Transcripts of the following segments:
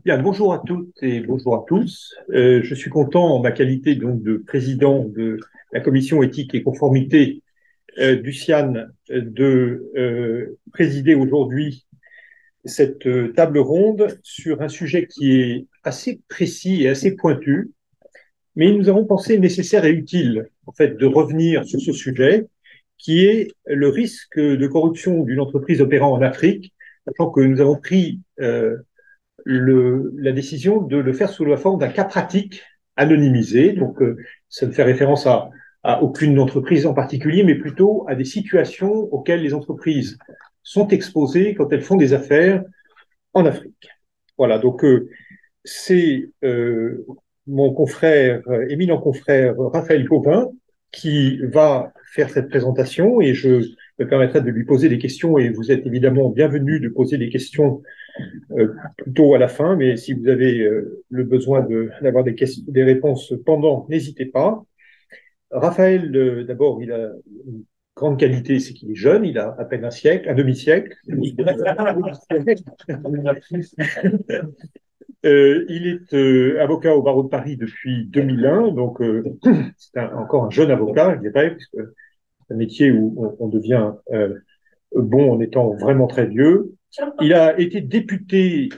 Bien, bonjour à toutes et bonjour à tous. Je suis content, en ma qualité donc de président de la commission éthique et conformité du CIAN, de présider aujourd'hui cette table ronde sur un sujet qui est assez précis et assez pointu, mais nous avons pensé nécessaire et utile en fait de revenir sur ce sujet qui est le risque de corruption d'une entreprise opérant en Afrique, sachant que nous avons pris la décision de le faire sous la forme d'un cas pratique anonymisé. Donc, ça ne fait référence à aucune entreprise en particulier, mais plutôt à des situations auxquelles les entreprises sont exposées quand elles font des affaires en Afrique. Voilà, donc c'est mon confrère, éminent confrère Raphaël Cauvin, qui va faire cette présentation et je me permettrai de lui poser des questions et vous êtes évidemment bienvenus de poser des questions plutôt à la fin, mais si vous avez le besoin d'avoir des réponses pendant, n'hésitez pas. Raphaël, d'abord, il a une grande qualité, c'est qu'il est jeune, il a à peine un siècle, un demi-siècle. Il est avocat au barreau de Paris depuis 2001, donc c'est encore un jeune avocat, je dirais, puisque c'est un métier où on devient bon en étant vraiment très vieux. Il a été député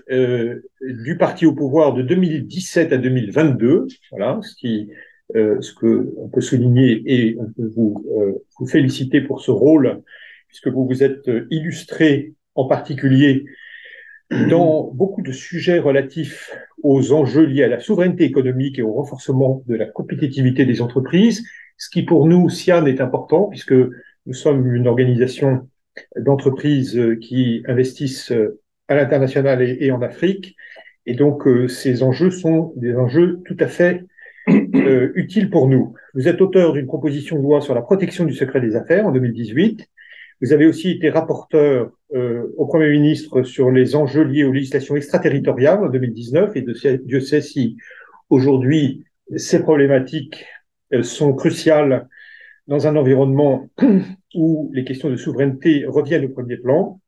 du parti au pouvoir de 2017 à 2022, voilà, ce que on peut souligner et on peut vous féliciter pour ce rôle, puisque vous vous êtes illustré en particulier dans beaucoup de sujets relatifs aux enjeux liés à la souveraineté économique et au renforcement de la compétitivité des entreprises, ce qui pour nous, SIAN, est important, puisque nous sommes une organisation d'entreprises qui investissent à l'international et en Afrique. Et donc, ces enjeux sont des enjeux tout à fait utiles pour nous. Vous êtes auteur d'une proposition de loi sur la protection du secret des affaires en 2018. Vous avez aussi été rapporteur au Premier ministre sur les enjeux liés aux législations extraterritoriales en 2019. Et Dieu sait si aujourd'hui ces problématiques sont cruciales dans un environnement où les questions de souveraineté reviennent au premier plan.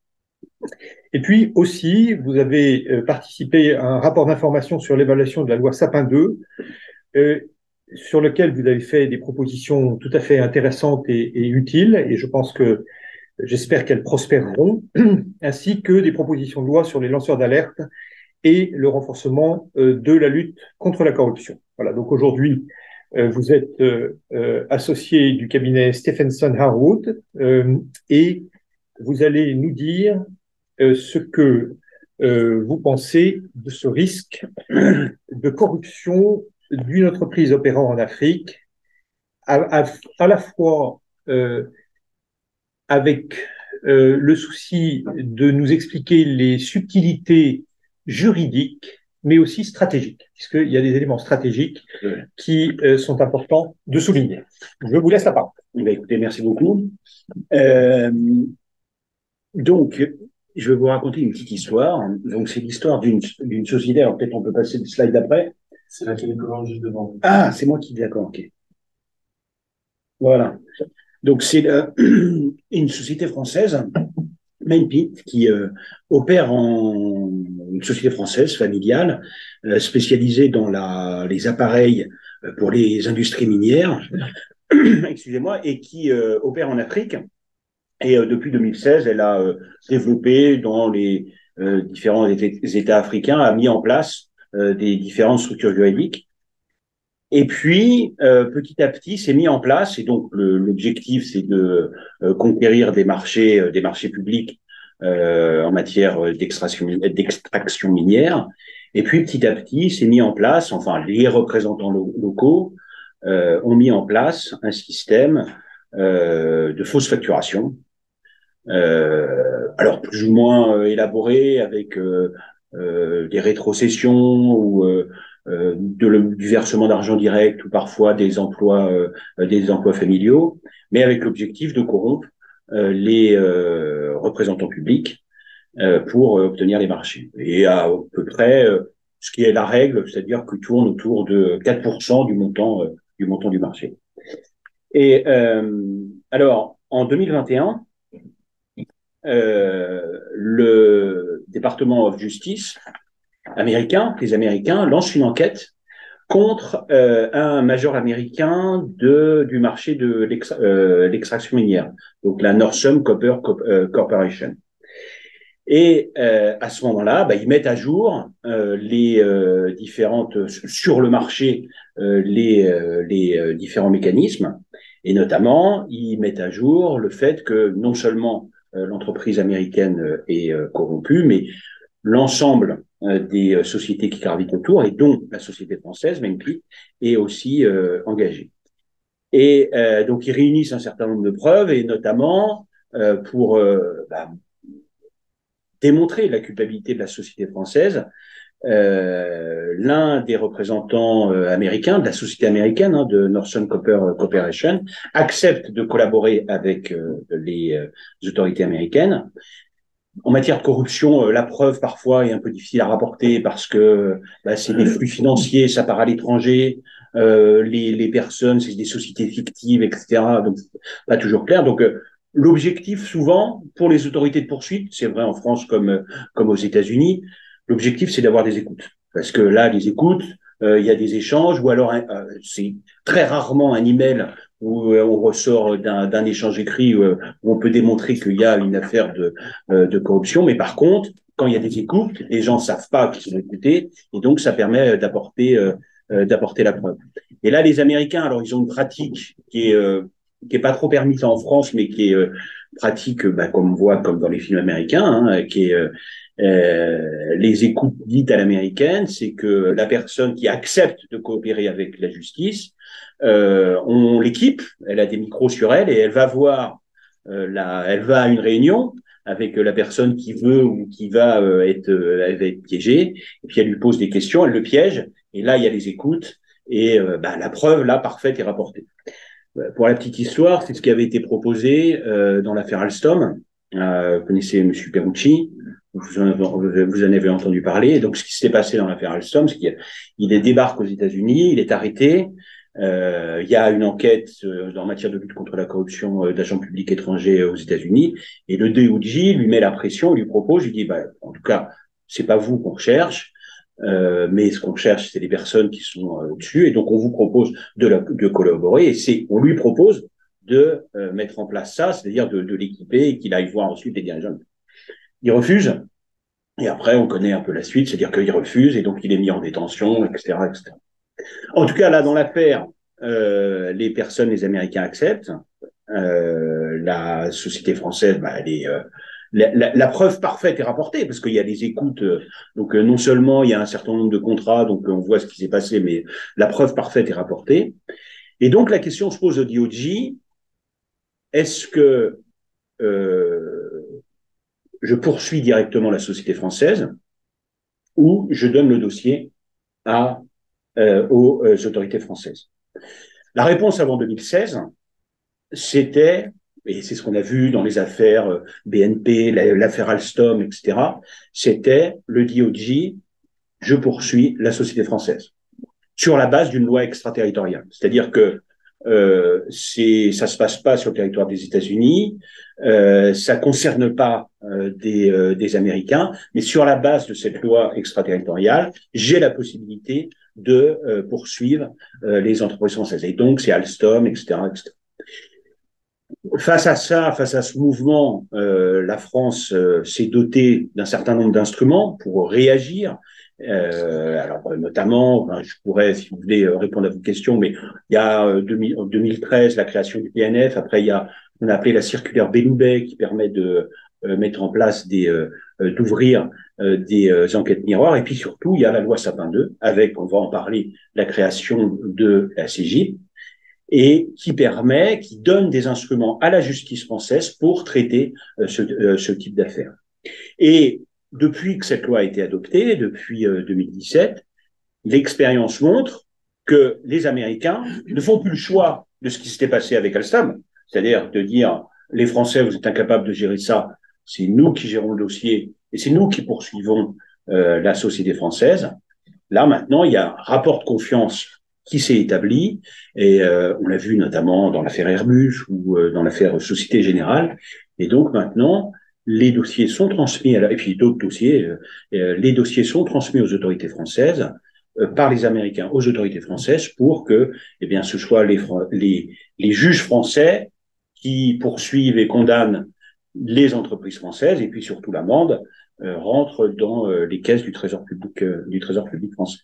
Et puis aussi, vous avez participé à un rapport d'information sur l'évaluation de la loi Sapin 2, sur lequel vous avez fait des propositions tout à fait intéressantes et utiles, et je pense que j'espère qu'elles prospéreront, ainsi que des propositions de loi sur les lanceurs d'alerte et le renforcement de la lutte contre la corruption. Voilà, donc aujourd'hui, vous êtes associé du cabinet Stephenson Harwood et vous allez nous dire ce que vous pensez de ce risque de corruption d'une entreprise opérant en Afrique, à la fois avec le souci de nous expliquer les subtilités juridiques, mais aussi stratégiques, puisqu'il y a des éléments stratégiques qui sont importants de souligner. Je vous laisse la parole. Eh bien, écoutez, merci beaucoup. Euh, donc, je vais vous raconter une petite histoire. Donc, c'est l'histoire d'une société. Alors, peut-être on peut passer le slide d'après. C'est la télécommande juste devant. Ah, c'est moi qui dis d'accord, ok. Voilà. Donc, c'est une société française, Mainpit, qui opère en une société française familiale spécialisée dans les appareils pour les industries minières, excusez-moi, et qui opère en Afrique. Et depuis 2016, elle a développé dans les différents États africains, a mis en place des différentes structures juridiques. Et puis, petit à petit, c'est mis en place. Et donc, l'objectif, c'est de conquérir des marchés publics en matière d'extraction minière. Et puis, petit à petit, c'est mis en place, enfin, les représentants locaux ont mis en place un système de fausse facturation, alors plus ou moins élaboré avec des rétrocessions ou du versement d'argent direct ou parfois des emplois familiaux, mais avec l'objectif de corrompre les représentants publics pour obtenir les marchés. Et à peu près ce qui est la règle, c'est-à-dire que tourne autour de 4% du montant du marché. Et alors, en 2021, le département of Justice les Américains lancent une enquête contre un major américain du marché de l'extraction minière, donc la Northern Copper Corporation. Et à ce moment-là, ils mettent à jour les différentes sur le marché les différents mécanismes, et notamment ils mettent à jour le fait que non seulement l'entreprise américaine est corrompue, mais l'ensemble des sociétés qui gravitent autour, et dont la société française, Mainpeak, est aussi engagée. Et donc ils réunissent un certain nombre de preuves, et notamment pour démontrer la culpabilité de la société française, l'un des représentants américains de la société américaine, de Northern Copper Corporation, accepte de collaborer avec les autorités américaines. En matière de corruption, la preuve parfois est un peu difficile à rapporter parce que c'est des flux financiers, ça part à l'étranger, les personnes, c'est des sociétés fictives, etc. Donc, pas toujours clair. Donc, l'objectif, souvent, pour les autorités de poursuite, c'est vrai en France comme aux États-Unis, l'objectif, c'est d'avoir des écoutes. Parce que là, les écoutes, il y a des échanges, ou alors c'est très rarement un email où on ressort d'un échange écrit où on peut démontrer qu'il y a une affaire de corruption. Mais par contre, quand il y a des écoutes, les gens savent pas qu'ils sont écoutés, et donc ça permet d'apporter la preuve. Et là, les Américains, alors ils ont une pratique qui est pas trop permise en France, mais qui est pratique, comme on voit comme dans les films américains, qui est les écoutes dites à l'américaine, c'est que la personne qui accepte de coopérer avec la justice, on l'équipe, elle a des micros sur elle, et elle va voir, elle va à une réunion avec la personne qui veut ou qui va être piégée, et puis elle lui pose des questions, elle le piège, et là il y a les écoutes, et la preuve là parfaite est rapportée. Pour la petite histoire, c'est ce qui avait été proposé dans l'affaire Alstom. Vous connaissez M. Perucci, vous en avez entendu parler. Et donc, ce qui s'est passé dans l'affaire Alstom, c'est qu'il débarque aux États-Unis, il est arrêté. Il y a une enquête en matière de lutte contre la corruption d'agents publics étrangers aux États-Unis, et le DOJ lui met la pression, lui propose, il dit, en tout cas, c'est pas vous qu'on recherche. Mais ce qu'on cherche, c'est les personnes qui sont dessus, et donc on vous propose de collaborer, et on lui propose de mettre en place ça, c'est-à-dire de l'équiper et qu'il aille voir ensuite les dirigeants. Il refuse, et après on connaît un peu la suite, c'est-à-dire qu'il refuse, et donc il est mis en détention, etc., etc. En tout cas, là, dans l'affaire, les Américains acceptent, la société française, elle est la preuve parfaite est rapportée parce qu'il y a des écoutes. Donc non seulement il y a un certain nombre de contrats, donc on voit ce qui s'est passé, mais la preuve parfaite est rapportée. Et donc la question se pose au DOJ, est-ce que je poursuis directement la société française ou je donne le dossier aux autorités françaises? La réponse avant 2016, c'était, et c'est ce qu'on a vu dans les affaires BNP, l'affaire Alstom, etc., c'était le DOJ, je poursuis la société française, sur la base d'une loi extraterritoriale. C'est-à-dire que ça se passe pas sur le territoire des États-Unis, ça concerne pas des Américains, mais sur la base de cette loi extraterritoriale, j'ai la possibilité de poursuivre les entreprises françaises. Et donc, c'est Alstom, etc., etc. Face à ce mouvement, la France s'est dotée d'un certain nombre d'instruments pour réagir. Alors notamment, je pourrais, si vous voulez, répondre à vos questions, mais il y a en 2013 la création du PNF. Après, il y a on a appelé la circulaire Belloubet qui permet de mettre en place d'ouvrir des enquêtes miroirs. Et puis surtout, il y a la loi Sapin 2 avec, on va en parler, la création de la CJ, et qui donne des instruments à la justice française pour traiter ce type d'affaires. Et depuis que cette loi a été adoptée, depuis 2017, l'expérience montre que les Américains ne font plus le choix de ce qui s'était passé avec Alstom, c'est-à-dire de dire les Français, vous êtes incapables de gérer ça, c'est nous qui gérons le dossier et c'est nous qui poursuivons la société française. Là, maintenant, il y a un rapport de confiance qui s'est établi, et on l'a vu notamment dans l'affaire Airbus ou dans l'affaire Société Générale. Et donc maintenant, les dossiers sont transmis, et puis d'autres dossiers, les dossiers sont transmis aux autorités françaises, par les Américains aux autorités françaises pour que, eh bien, ce soit les juges français qui poursuivent et condamnent les entreprises françaises, et puis surtout l'amende rentre dans les caisses du Trésor public français.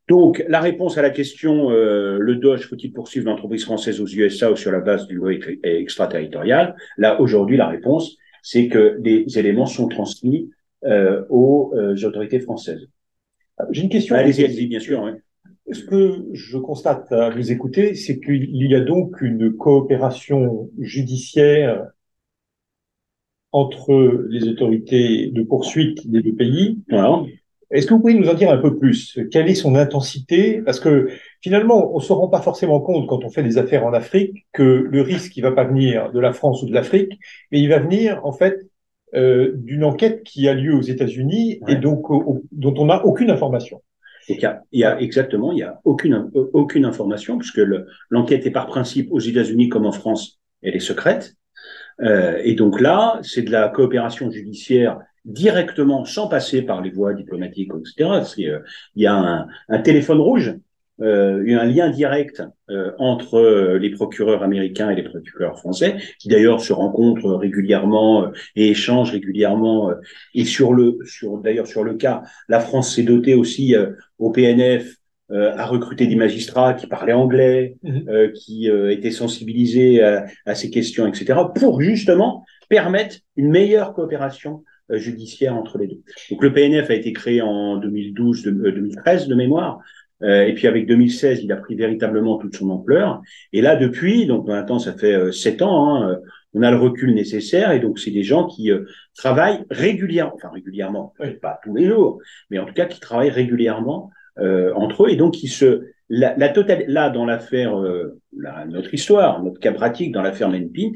Donc, la réponse à la question, le Doge faut-il poursuivre l'entreprise française aux USA ou sur la base d'une loi extraterritoriale? Là, aujourd'hui, la réponse, c'est que les éléments sont transmis aux autorités françaises. J'ai une question. Allez-y, bien sûr. Oui. Ce que je constate à vous écouter, c'est qu'il y a donc une coopération judiciaire entre les autorités de poursuite des deux pays. Voilà. Est-ce que vous pouvez nous en dire un peu plus? Quelle est son intensité? Parce que finalement, on ne se rend pas forcément compte quand on fait des affaires en Afrique que le risque, il ne va pas venir de la France ou de l'Afrique, mais il va venir en fait d'une enquête qui a lieu aux États-Unis et donc dont on n'a aucune information. Donc, il y a aucune information puisque l'enquête est par principe aux États-Unis comme en France, elle est secrète. Et donc là, c'est de la coopération judiciaire directement, sans passer par les voies diplomatiques, etc. Il y a un téléphone rouge, il y a un lien direct entre les procureurs américains et les procureurs français, qui d'ailleurs se rencontrent régulièrement et échangent régulièrement. Et d'ailleurs sur le cas, la France s'est dotée aussi au PNF à recruter des magistrats qui parlaient anglais, qui étaient sensibilisés à ces questions, etc., pour justement permettre une meilleure coopération judiciaire entre les deux. Donc le PNF a été créé en 2013 de mémoire, et puis avec 2016, il a pris véritablement toute son ampleur. Et là, depuis, donc maintenant, ça fait 7 ans, on a le recul nécessaire, et donc c'est des gens qui travaillent régulièrement, pas tous les jours, mais en tout cas qui travaillent régulièrement entre eux, et donc là dans l'affaire, notre histoire, notre cas pratique dans l'affaire Menpint,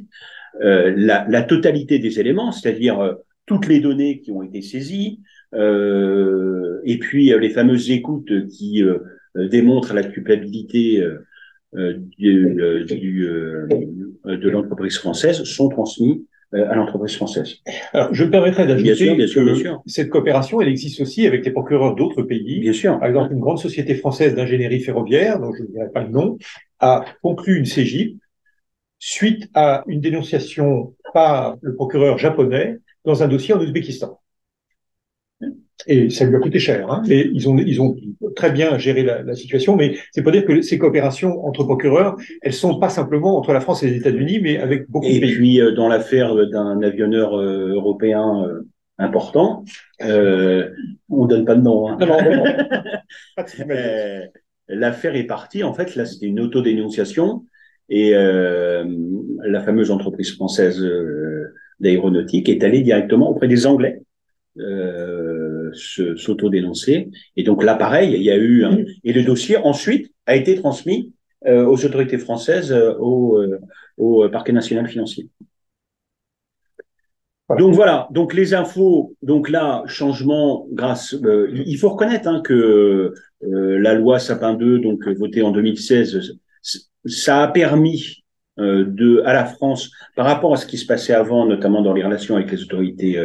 la totalité des éléments, c'est-à-dire toutes les données qui ont été saisies, et puis les fameuses écoutes qui démontrent la culpabilité de l'entreprise française sont transmises à l'entreprise française. Alors, je me permettrai d'ajouter bien sûr. que cette coopération, elle existe aussi avec les procureurs d'autres pays. Bien sûr. Par exemple, une grande société française d'ingénierie ferroviaire, dont je ne dirai pas le nom, a conclu une CJIP suite à une dénonciation par le procureur japonais dans un dossier en Ouzbékistan. Et ça lui a coûté cher, hein. Mais ils ont très bien géré la situation, mais c'est pour dire que ces coopérations entre procureurs, elles sont pas simplement entre la France et les États-Unis, mais avec beaucoup de pays. Et puis, dans l'affaire d'un avionneur européen important, on donne pas de nom. Hein. Non. L'affaire est partie, en fait, là, c'était une autodénonciation, et la fameuse entreprise française d'aéronautique est allée directement auprès des Anglais. S'auto-dénoncer. Et donc là, pareil, il y a eu et le dossier ensuite a été transmis aux autorités françaises, au parquet national financier. Voilà. Donc voilà, donc les infos, donc là, changement grâce, il faut reconnaître que la loi Sapin 2, donc votée en 2016, ça a permis à la France, par rapport à ce qui se passait avant, notamment dans les relations avec les autorités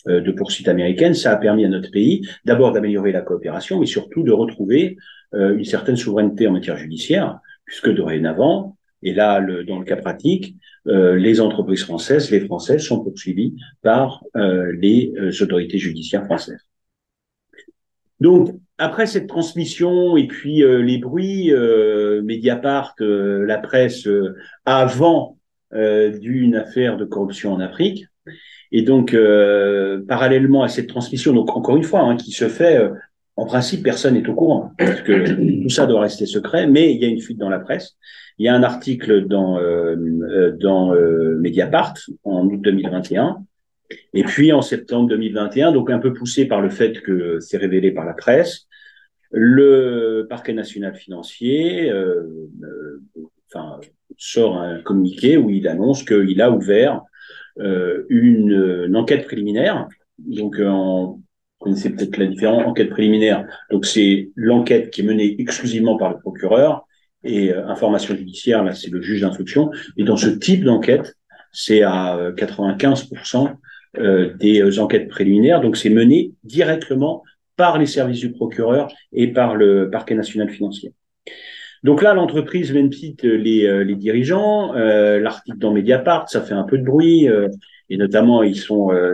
de poursuite américaine, ça a permis à notre pays d'abord d'améliorer la coopération, mais surtout de retrouver une certaine souveraineté en matière judiciaire, puisque dorénavant, et là dans le cas pratique, les entreprises françaises, les Françaises sont poursuivies par les autorités judiciaires françaises. Donc, après cette transmission et puis les bruits, Mediapart, la presse, avant d'une affaire de corruption en Afrique, et donc, parallèlement à cette transmission, donc encore une fois, qui se fait, en principe, personne n'est au courant, parce que tout ça doit rester secret, mais il y a une fuite dans la presse. Il y a un article dans Mediapart en août 2021, et puis en septembre 2021, donc un peu poussé par le fait que c'est révélé par la presse, le parquet national financier sort un communiqué où il annonce qu'il a ouvert une enquête préliminaire. Donc, vous connaissez peut-être la différence, enquête préliminaire. Donc, c'est l'enquête qui est menée exclusivement par le procureur, et information judiciaire, là, c'est le juge d'instruction. Et dans ce type d'enquête, c'est à 95% des enquêtes préliminaires. Donc, c'est mené directement par les services du procureur et par le parquet national financier. Donc là, l'entreprise Venpit, les dirigeants, l'article dans Mediapart, ça fait un peu de bruit, et notamment,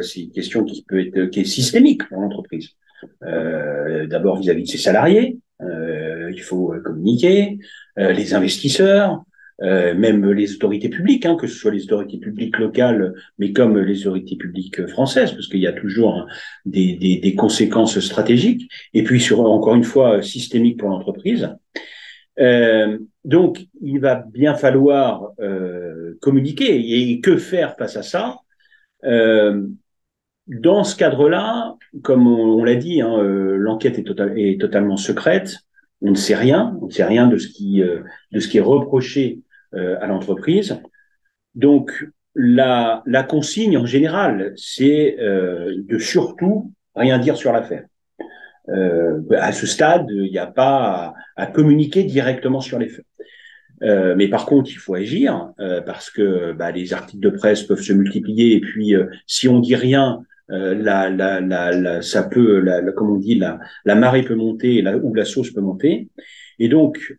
c'est une question qui est systémique pour l'entreprise. D'abord vis-à-vis de ses salariés, il faut communiquer, les investisseurs, même les autorités publiques, hein, que ce soit les autorités publiques locales, mais comme les autorités publiques françaises, parce qu'il y a toujours des conséquences stratégiques, et puis encore une fois systémiques pour l'entreprise. Donc, il va bien falloir communiquer. Et que faire face à ça? Dans ce cadre-là, comme on l'a dit, hein, l'enquête est totalement secrète. On ne sait rien de ce qui est reproché à l'entreprise. Donc, la consigne en général, c'est de surtout rien dire sur l'affaire. À ce stade, il n'y a pas à communiquer directement sur les faits. Mais par contre, il faut agir parce que les articles de presse peuvent se multiplier et puis si on dit rien, ça peut, comme on dit, la marée peut monter ou la sauce peut monter. Et donc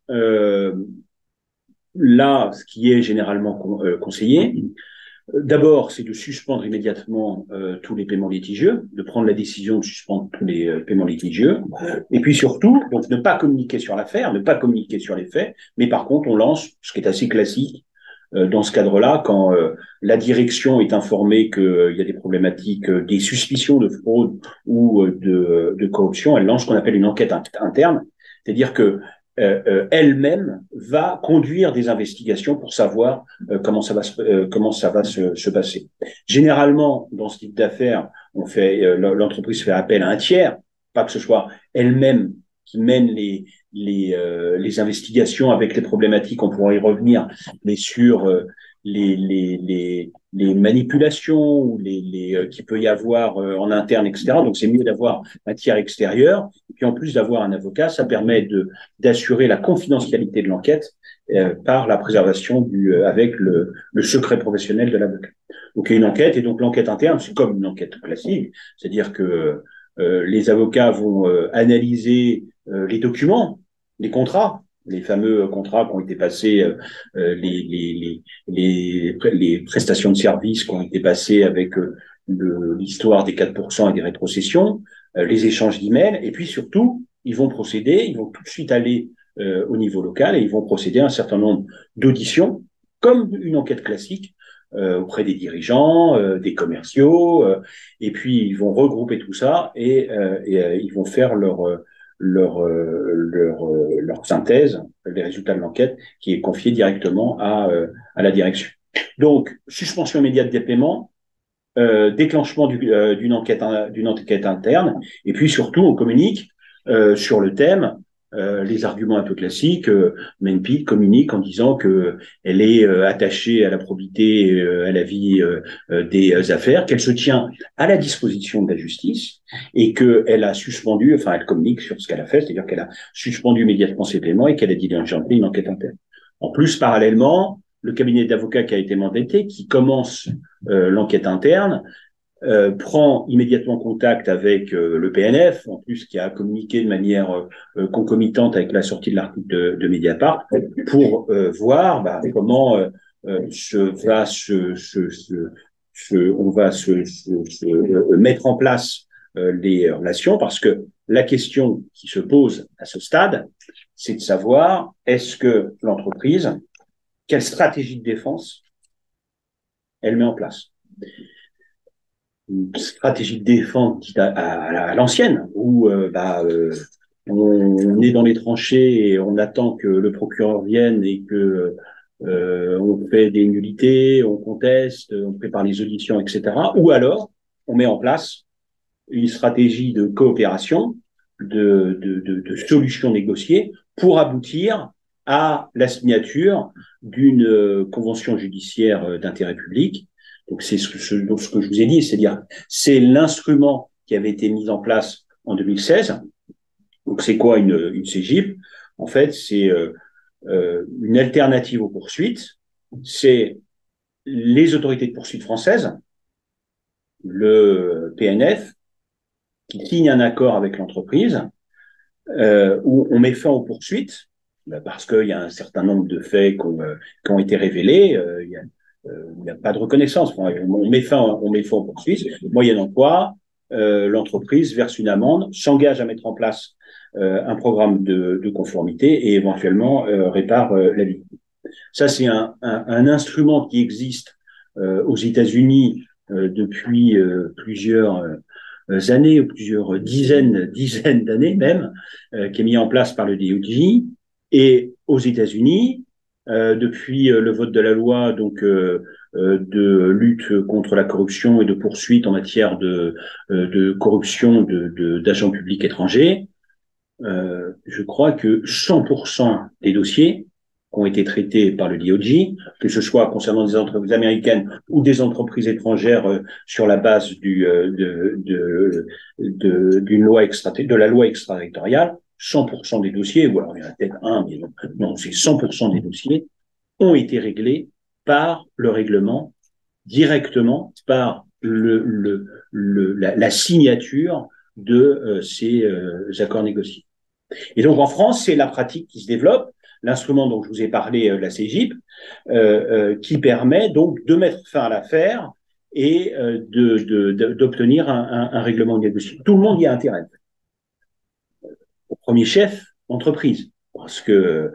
là, ce qui est généralement conseillé, d'abord, c'est de suspendre immédiatement tous les paiements litigieux, de prendre la décision de suspendre tous les paiements litigieux, et puis surtout, donc ne pas communiquer sur l'affaire, ne pas communiquer sur les faits, mais par contre, on lance, ce qui est assez classique dans ce cadre-là, quand la direction est informée qu'il y a des problématiques, des suspicions de fraude ou de corruption, elle lance ce qu'on appelle une enquête interne, c'est-à-dire que elle-même va conduire des investigations pour savoir comment ça va se passer. Généralement, dans ce type d'affaires, l'entreprise fait appel à un tiers, pas que ce soit elle-même qui mène les investigations avec les problématiques, on pourra y revenir, mais sur les manipulations ou qu'il peut y avoir en interne, etc. Donc, c'est mieux d'avoir un tiers extérieur. Et puis, en plus d'avoir un avocat, ça permet d'assurer la confidentialité de l'enquête par la préservation avec le secret professionnel de l'avocat. Donc, il y a une enquête, et donc l'enquête interne, c'est comme une enquête classique, c'est-à-dire que les avocats vont analyser les documents, les contrats, les fameux contrats qui ont été passés, les prestations de services qui ont été passées avec l'histoire des 4% et des rétrocessions, les échanges d'emails, et puis surtout, ils vont tout de suite aller au niveau local et ils vont procéder à un certain nombre d'auditions, comme une enquête classique, auprès des dirigeants, des commerciaux, et puis ils vont regrouper tout ça et ils vont faire leur synthèse, les résultats de l'enquête, qui est confiée directement à la direction. Donc, suspension immédiate des paiements, déclenchement d'une enquête interne, et puis surtout, on communique sur le thème. Les arguments un peu classiques, Menpid communique en disant que elle est attachée à la probité, à la vie des affaires, qu'elle se tient à la disposition de la justice et qu'elle a suspendu, enfin elle communique sur ce qu'elle a fait, c'est-à-dire qu'elle a suspendu immédiatement ses paiements et qu'elle a diligenté une enquête interne. En plus, parallèlement, le cabinet d'avocats qui a été mandaté, qui commence l'enquête interne, prend immédiatement contact avec le PNF, en plus qui a communiqué de manière concomitante avec la sortie de l'article de Mediapart, pour voir comment on va se mettre en place les relations, parce que la question qui se pose à ce stade, c'est de savoir est-ce que l'entreprise, quelle stratégie de défense elle met en place. Une stratégie de défense à l'ancienne, où on est dans les tranchées et on attend que le procureur vienne et que on fait des nullités, on conteste, on prépare les auditions, etc. Ou alors, on met en place une stratégie de coopération, de solutions négociées pour aboutir à la signature d'une convention judiciaire d'intérêt public. Donc, c'est ce que je vous ai dit, c'est-à-dire, c'est l'instrument qui avait été mis en place en 2016. Donc, c'est quoi une CJIP? En fait, c'est une alternative aux poursuites. C'est les autorités de poursuite françaises le PNF qui signe un accord avec l'entreprise où on met fin aux poursuites parce qu'il y a un certain nombre de faits qui ont été révélés. Il n'y a pas de reconnaissance. Enfin, on met fin aux poursuites, moyennant quoi l'entreprise verse une amende, s'engage à mettre en place un programme de conformité et éventuellement répare la victime. Ça, c'est un instrument qui existe aux États-Unis depuis plusieurs années, ou plusieurs dizaines d'années même, qui est mis en place par le DOJ. Et aux États-Unis, depuis le vote de la loi de lutte contre la corruption et de poursuite en matière de corruption d'agents publics étrangers, je crois que 100% des dossiers qui ont été traités par le DOJ, que ce soit concernant des entreprises américaines ou des entreprises étrangères sur la base d'une loi de la loi extraterritoriale, 100% des dossiers, ou alors il y en a peut-être un, mais non, c'est 100% des dossiers, ont été réglés par le règlement, directement par la signature de ces accords négociés. Et donc en France, c'est la pratique qui se développe, l'instrument dont je vous ai parlé, la CGIP, qui permet donc de mettre fin à l'affaire et d'obtenir un règlement négocié. Tout le monde y a intérêt. Au premier chef, l'entreprise, parce que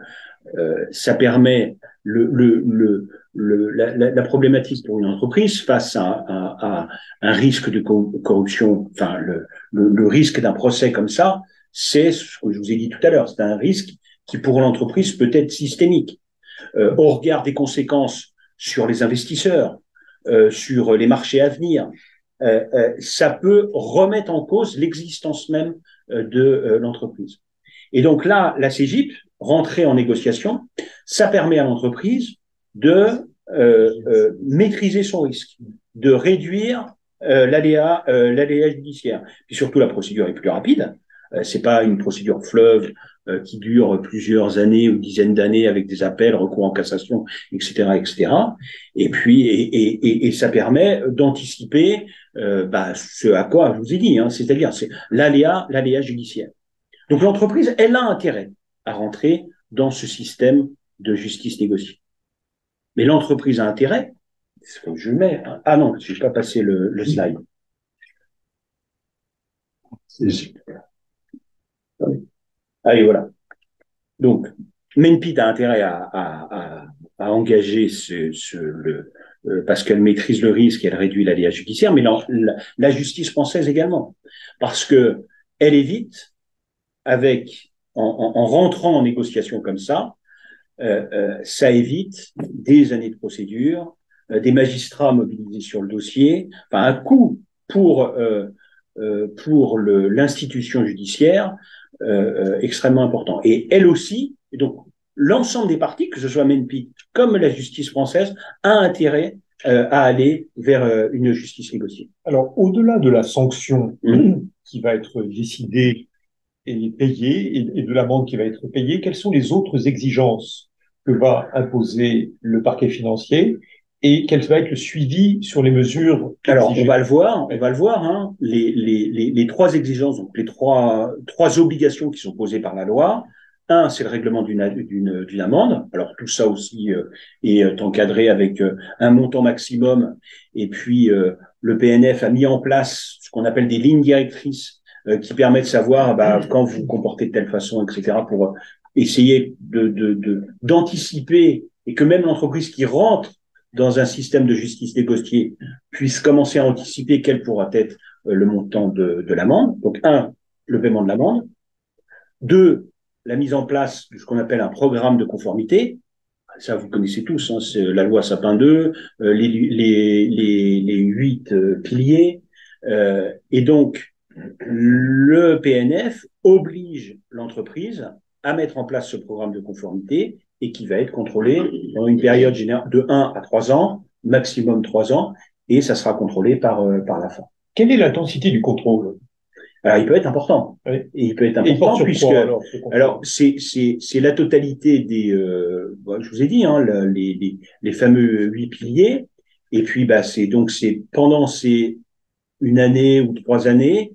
ça permet la problématique pour une entreprise face à un risque de corruption, enfin le risque d'un procès comme ça, c'est ce que je vous ai dit tout à l'heure, c'est un risque qui pour l'entreprise peut être systémique, au regard des conséquences sur les investisseurs, sur les marchés à venir. Ça peut remettre en cause l'existence même de l'entreprise. Et donc là, la CGIP, rentrer en négociation, ça permet à l'entreprise de maîtriser son risque, de réduire l'aléa judiciaire. Puis surtout, la procédure est plus rapide. C'est pas une procédure fleuve qui dure plusieurs années ou dizaines d'années avec des appels, recours en cassation, etc., etc. Et puis, et ça permet d'anticiper ce à quoi je vous ai dit, hein, c'est-à-dire c'est l'aléa judiciaire. Donc l'entreprise, elle a intérêt à rentrer dans ce système de justice négociée. Mais l'entreprise a intérêt, c'est ce que je mets. Ah non, je n'ai pas passé le slide. Allez, voilà. Donc, Menpid a intérêt à engager parce qu'elle maîtrise le risque et elle réduit l'aléa judiciaire, mais la justice française également. Parce que elle évite, en rentrant en négociation comme ça évite des années de procédure, des magistrats mobilisés sur le dossier, enfin un coût pour l'institution judiciaire extrêmement important. Et elle aussi, et donc l'ensemble des parties, que ce soit Menpid comme la justice française, a intérêt à aller vers une justice négociée. Alors, au-delà de la sanction qui va être décidée et payée, et de l'amende qui va être payée, quelles sont les autres exigences que va imposer le parquet financier et quel va être le suivi sur les mesures exigées? Alors, on va le voir, hein, les trois exigences, donc les trois obligations qui sont posées par la loi. Un, c'est le règlement d'une amende. Alors, tout ça aussi est encadré avec un montant maximum. Et puis, le PNF a mis en place ce qu'on appelle des lignes directrices qui permettent de savoir quand vous vous comportez de telle façon, etc., pour essayer d'anticiper et que même l'entreprise qui rentre dans un système de justice négociée puisse commencer à anticiper quel pourra être le montant de l'amende. Donc, un, le paiement de l'amende. Deux, la mise en place de ce qu'on appelle un programme de conformité. Ça, vous connaissez tous, hein, c'est la loi Sapin 2, les 8 piliers. Et donc, le PNF oblige l'entreprise à mettre en place ce programme de conformité et qui va être contrôlé dans une période générale de 1 à 3 ans, maximum 3 ans, et ça sera contrôlé par la fin. Quelle est l'intensité du contrôle? Alors, il peut être important. Oui. Et il peut être important puisque, alors, c'est la totalité des, je vous ai dit, hein, les fameux 8 piliers. Et puis, c'est pendant ces une année ou 3 années,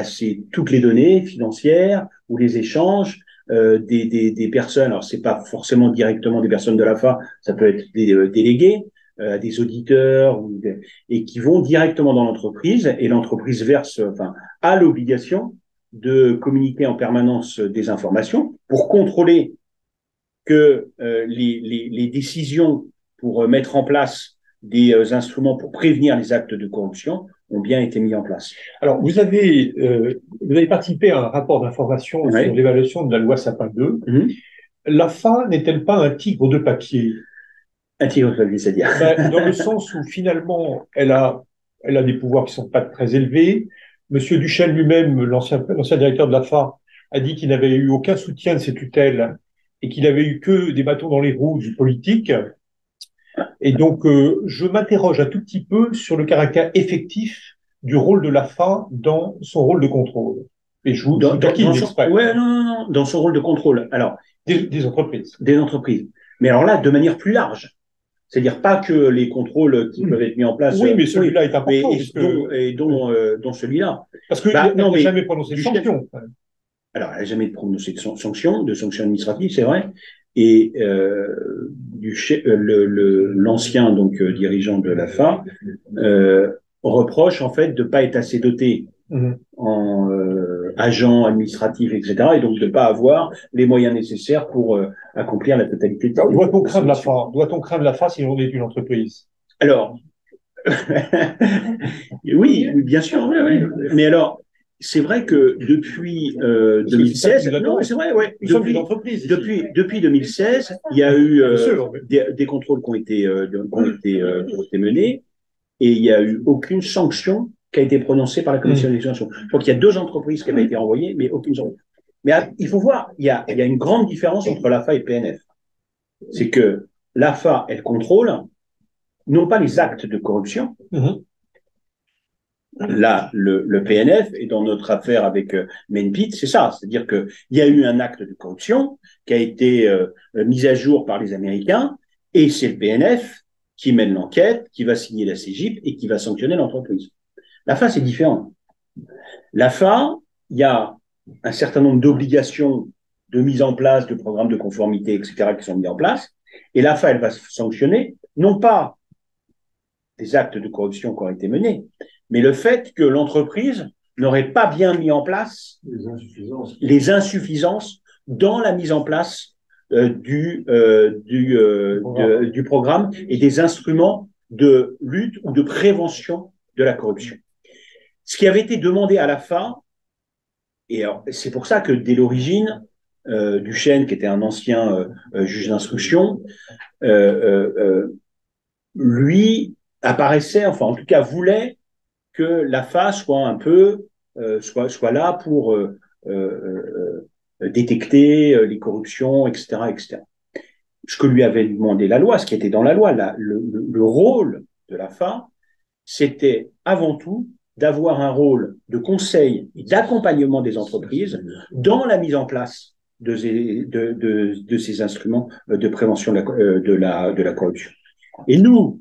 c'est toutes les données financières ou les échanges des personnes. Alors, c'est pas forcément directement des personnes de l'AFA, ça peut être des délégués, des auditeurs, et qui vont directement dans l'entreprise, et l'entreprise a l'obligation de communiquer en permanence des informations pour contrôler que les décisions pour mettre en place des instruments pour prévenir les actes de corruption ont bien été mis en place. Alors, vous avez participé à un rapport d'information sur l'évaluation de la loi Sapin 2. L'AFA n'est-elle pas un tigre de papier? Un tigre de papier, c'est-à-dire Dans le sens où finalement, elle a des pouvoirs qui ne sont pas très élevés. Monsieur Duchesne lui-même, l'ancien directeur de l'AFA, a dit qu'il n'avait eu aucun soutien de ses tutelles et qu'il avait eu que des bâtons dans les roues du politique. Et donc, je m'interroge un tout petit peu sur le caractère effectif du rôle de l'AFA dans son rôle de contrôle. Et je vous taquine exprès. Ouais, non, dans son rôle de contrôle. Alors, des entreprises. Des entreprises. Mais alors là, de manière plus large. C'est-à-dire pas que les contrôles qui peuvent être mis en place. Oui, mais celui-là est important. Dont celui-là. Parce qu'il n'a jamais prononcé de sanctions. Alors, elle n'a jamais prononcé de sanctions administratives, c'est vrai. Et l'ancien dirigeant de l'AFA reproche en fait de ne pas être assez doté en agents administratifs, etc. Et donc de ne pas avoir les moyens nécessaires pour accomplir la totalité de Doit-on craindre l'AFA? Doit-on craindre l'AFA si on est une entreprise? Alors, oui, bien sûr. Oui. Mais alors, c'est vrai que depuis 2016, non, c'est vrai, ouais. Depuis 2016, il y a eu des contrôles qui ont été menés et il n'y a eu aucune sanction qui a été prononcée par la commission d'exemption. Je crois qu'il y a 2 entreprises qui avaient été renvoyées, mais aucune sanction. Mais il faut voir, il y a une grande différence entre l'AFA et PNF. C'est que l'AFA, elle contrôle non pas les actes de corruption. Là, le PNF, et dans notre affaire avec Main-Pit, c'est ça. C'est-à-dire qu'il y a eu un acte de corruption qui a été mis à jour par les Américains, et c'est le PNF qui mène l'enquête, qui va signer la CGIP et qui va sanctionner l'entreprise. L'AFA, c'est différent. L'AFA, il y a un certain nombre d'obligations de mise en place de programmes de conformité, etc., qui sont mis en place, et l'AFA, elle va sanctionner, non pas des actes de corruption qui ont été menés, mais le fait que l'entreprise n'aurait pas bien mis en place les insuffisances dans la mise en place du programme et des instruments de lutte ou de prévention de la corruption. Ce qui avait été demandé à l'AFA, et c'est pour ça que dès l'origine, Duchesne, qui était un ancien juge d'instruction, lui apparaissait, enfin en tout cas voulait que l'AFA soit un peu soit là pour détecter les corruptions, etc., etc. Ce que lui avait demandé la loi, ce qui était dans la loi, le rôle de l'AFA, c'était avant tout d'avoir un rôle de conseil et d'accompagnement des entreprises dans la mise en place de ces instruments de prévention de la corruption. Et nous,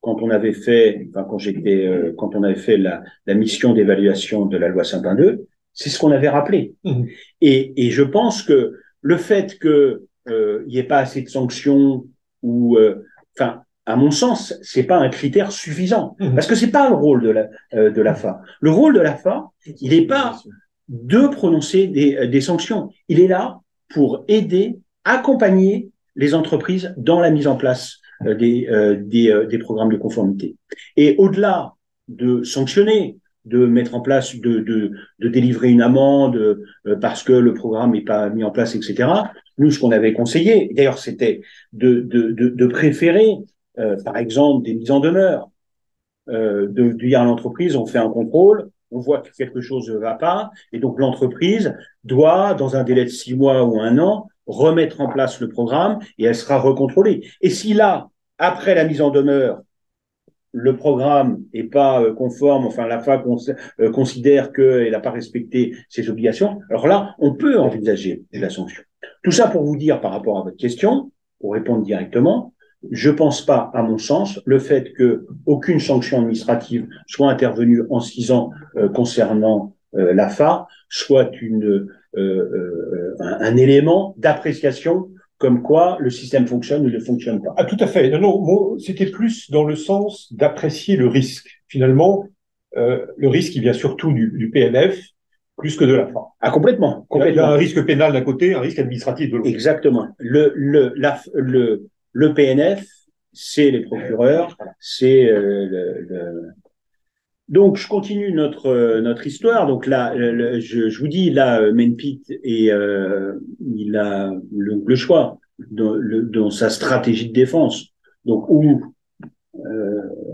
quand on avait fait la mission d'évaluation de la loi Sapin 2, c'est ce qu'on avait rappelé. Et je pense que le fait qu'il n'y ait pas assez de sanctions à mon sens, c'est pas un critère suffisant, parce que c'est pas le rôle de l'AFA. Le rôle de l'AFA, il n'est pas de prononcer des sanctions. Il est là pour aider, accompagner les entreprises dans la mise en place des programmes de conformité. Et au-delà de sanctionner, de mettre en place, de délivrer une amende parce que le programme n'est pas mis en place, etc. Nous, ce qu'on avait conseillé, d'ailleurs, c'était de préférer, par exemple, des mises en demeure, de dire à l'entreprise, on fait un contrôle, on voit que quelque chose ne va pas, et donc l'entreprise doit, dans un délai de 6 mois ou 1 an, remettre en place le programme et elle sera recontrôlée. Et si là, après la mise en demeure, le programme n'est pas conforme, enfin l'AFA considère qu'elle n'a pas respecté ses obligations, alors là, on peut envisager la sanction. Tout ça pour vous dire, par rapport à votre question, pour répondre directement, je pense pas, à mon sens, le fait que aucune sanction administrative soit intervenue en 6 ans concernant l'AFA soit un élément d'appréciation comme quoi le système fonctionne ou ne fonctionne pas. Ah, tout à fait. Non, non, moi, c'était plus dans le sens d'apprécier le risque. Finalement, le risque, il vient surtout du PNF plus que de la fin. Ah, complètement. Il y a un risque pénal d'un côté, un risque administratif de l'autre. Exactement. Le PNF, c'est les procureurs, c'est Donc, je continue notre histoire. Donc là, je vous dis, là, Menpit, il a le choix dans sa stratégie de défense. Donc, où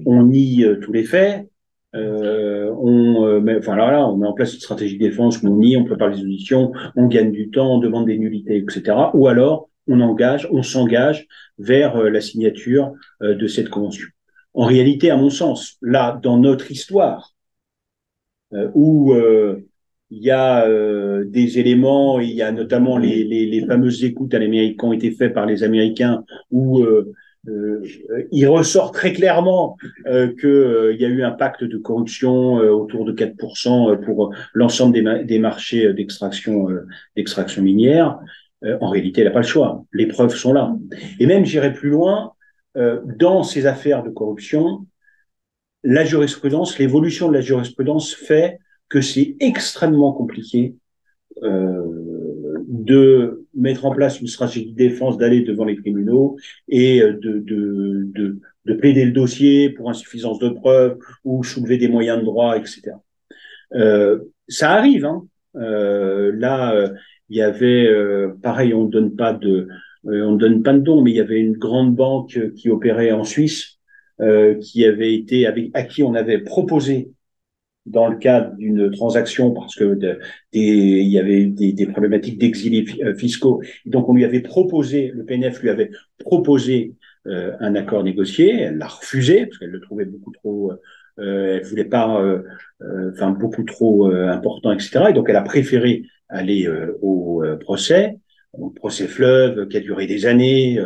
on nie tous les faits, on met en place une stratégie de défense où on nie, on prépare les auditions, on gagne du temps, on demande des nullités, etc. Ou alors, on s'engage vers la signature de cette convention. En réalité, à mon sens, là, dans notre histoire, où il y a des éléments, il y a notamment les fameuses écoutes à l'Amérique qui ont été faites par les Américains, où il ressort très clairement qu'il y a eu un pacte de corruption autour de 4% pour l'ensemble des marchés d'extraction minière. En réalité, il n'a pas le choix. Les preuves sont là. Et même, j'irai plus loin, dans ces affaires de corruption, la jurisprudence, l'évolution de la jurisprudence fait que c'est extrêmement compliqué de mettre en place une stratégie de défense, d'aller devant les tribunaux et de plaider le dossier pour insuffisance de preuves ou soulever des moyens de droit, etc. Ça arrive, hein. Il y avait, pareil, on ne donne pas de nom, mais il y avait une grande banque qui opérait en Suisse, qui avait été à qui on avait proposé dans le cadre d'une transaction parce que il y avait des problématiques d'exilés fiscaux. Donc on lui avait proposé, le PNF lui avait proposé un accord négocié. Elle l'a refusé parce qu'elle le trouvait beaucoup trop, elle voulait pas, beaucoup trop important, etc. Et donc elle a préféré aller au procès fleuve qui a duré des années.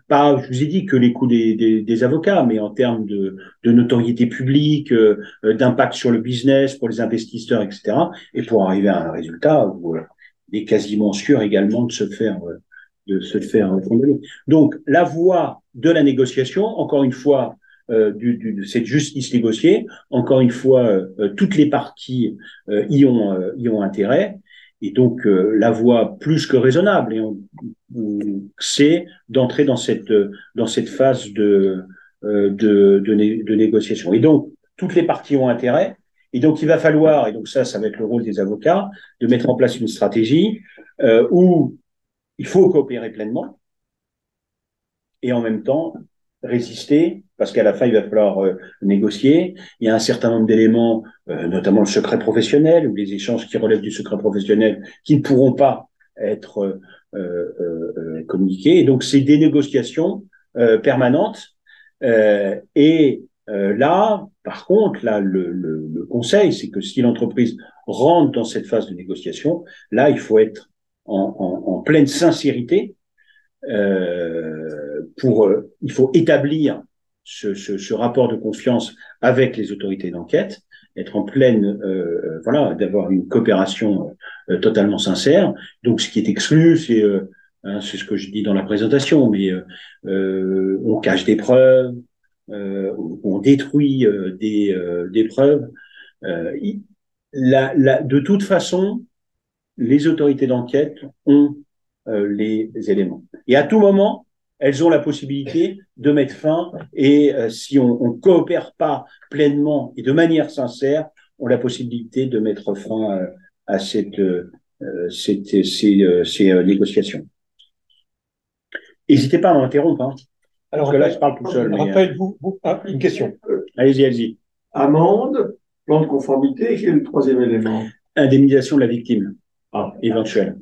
Pas, je vous ai dit que les coûts des avocats, mais en termes de notoriété publique, d'impact sur le business pour les investisseurs, etc. Et pour arriver à un résultat où il est quasiment sûr également de se faire condamner. Donc la voie de la négociation, encore une fois, de cette justice négociée, encore une fois, toutes les parties y ont intérêt. Et donc, la voie plus que raisonnable, c'est d'entrer dans cette phase de négociation. Et donc, toutes les parties ont intérêt. Et donc, il va falloir, et donc ça va être le rôle des avocats, de mettre en place une stratégie où il faut coopérer pleinement et en même temps résister, parce qu'à la fin, il va falloir négocier. Il y a un certain nombre d'éléments, notamment le secret professionnel, ou les échanges qui relèvent du secret professionnel, qui ne pourront pas être communiqués. Et donc, c'est des négociations permanentes. Là, par contre, là, le conseil, c'est que si l'entreprise rentre dans cette phase de négociation, là, il faut être en pleine sincérité. Il faut établir ce rapport de confiance avec les autorités d'enquête, être en pleine, d'avoir une coopération totalement sincère. Donc, ce qui est exclu, c'est ce que je dis dans la présentation, mais on cache des preuves, on détruit des preuves. De toute façon, les autorités d'enquête ont les éléments. Et à tout moment, elles ont la possibilité de mettre fin et si on ne coopère pas pleinement et de manière sincère, ont la possibilité de mettre fin à ces négociations. N'hésitez pas à m'interrompre, hein, alors, parce que là, je parle tout seul. Raphaël, une question. Allez-y. Amende, plan de conformité, et quel est le troisième élément? Indemnisation de la victime éventuelle.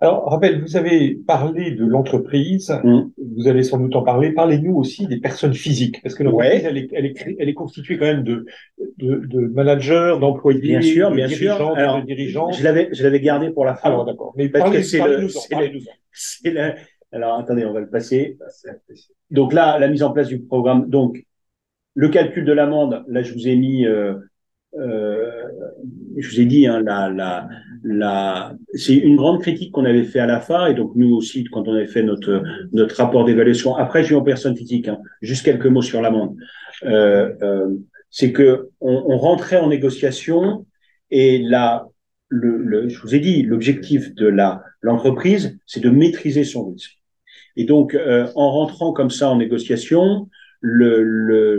Alors, Raphaël, vous avez parlé de l'entreprise, vous allez sans doute en parler. Parlez-nous aussi des personnes physiques, parce que l'entreprise, elle est constituée quand même de managers, d'employés, bien sûr. de dirigeants. Je l'avais gardé pour la fin. Alors, d'accord. Mais parlez-nous-en. Alors, attendez, on va le passer. Donc là, la mise en place du programme. Donc, le calcul de l'amende, là, je vous ai mis, je vous ai dit, hein, c'est une grande critique qu'on avait fait à l'AFA, et donc nous aussi, quand on avait fait notre rapport d'évaluation. Après, je vais en personne physique, hein, juste quelques mots sur l'amende. C'est que on rentrait en négociation, et là, je vous ai dit, l'objectif de l'entreprise, c'est de maîtriser son risque. Et donc, en rentrant comme ça en négociation, la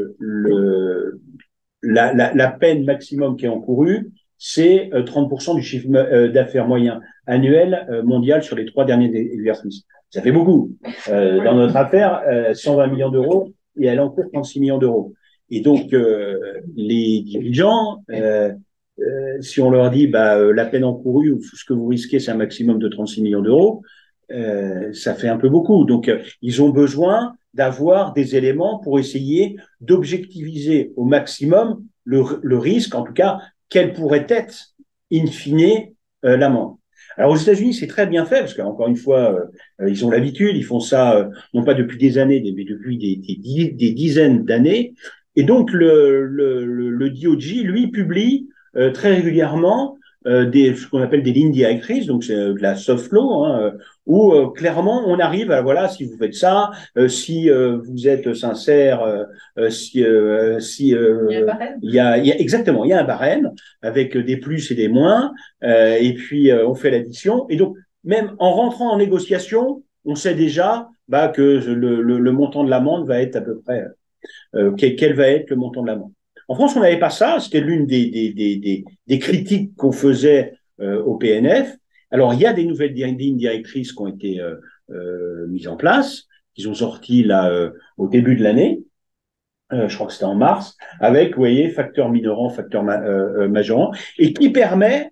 peine maximum qui est encourue, c'est 30% du chiffre d'affaires moyen annuel mondial sur les 3 derniers exercices. Ça fait beaucoup. Dans notre affaire, 120 millions d'euros, et elle encourt 36 millions d'euros. Et donc, les dirigeants, si on leur dit la peine encourue ou ce que vous risquez, c'est un maximum de 36 millions d'euros, ça fait un peu beaucoup. Donc, ils ont besoin d'avoir des éléments pour essayer d'objectiviser au maximum le risque, en tout cas, quelle pourrait être, in fine, l'amende. Alors, aux États-Unis, c'est très bien fait, parce qu'encore une fois, ils ont l'habitude, ils font ça, non pas depuis des années, mais depuis des dizaines d'années. Et donc, le DOJ, lui, publie très régulièrement ce qu'on appelle des lignes directrices, donc c'est de la soft law, hein, où clairement on arrive à voilà, si vous faites ça, si vous êtes sincère, il y a un barème. Il y a exactement, il y a un barème avec des plus et des moins, et puis on fait l'addition. Et donc même en rentrant en négociation, on sait déjà que le montant de l'amende va être à peu près quel va être le montant de l'amende. En France, on n'avait pas ça. C'était l'une des critiques qu'on faisait au PNF. Alors, il y a des nouvelles lignes directrices qui ont été mises en place, qui sont sorties là au début de l'année. Je crois que c'était en mars, avec, vous voyez, facteur minorant, facteur majorant, et qui permet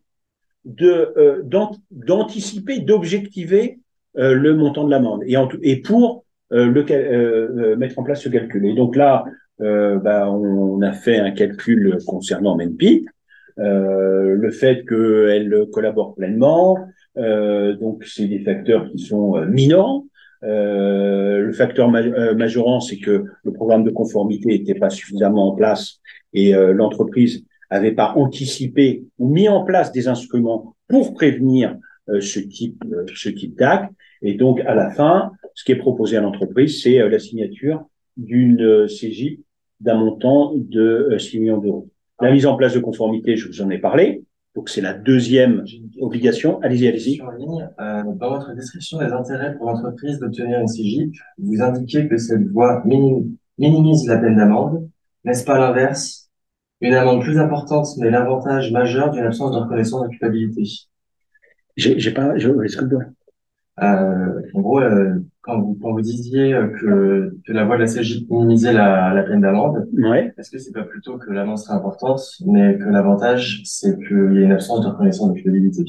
d'anticiper, d'objectiver le montant de l'amende, et pour mettre en place ce calcul. Et donc là, on a fait un calcul concernant MENPI, le fait qu'elle collabore pleinement, donc c'est des facteurs qui sont minorants. Le facteur majorant, c'est que le programme de conformité n'était pas suffisamment en place, et l'entreprise n'avait pas anticipé ou mis en place des instruments pour prévenir ce type d'acte. Et donc, à la fin, ce qui est proposé à l'entreprise, c'est la signature d'une CJIP d'un montant de 6 millions d'euros. La mise en place de conformité, je vous en ai parlé. Donc, c'est la deuxième obligation. Allez-y. Sur la ligne, dans votre description des intérêts pour l'entreprise d'obtenir une CJIP, vous indiquez que cette voie minimise la peine d'amende. N'est-ce pas l'inverse? Une amende plus importante, mais l'avantage majeur d'une absence de reconnaissance de culpabilité. Est-ce que en gros, quand vous disiez que la voie de la CJIP minimisait la peine d'amende, ouais. Est-ce que c'est pas plutôt que l'amende serait importante, mais que l'avantage, c'est qu'il y a une absence de reconnaissance de culpabilité?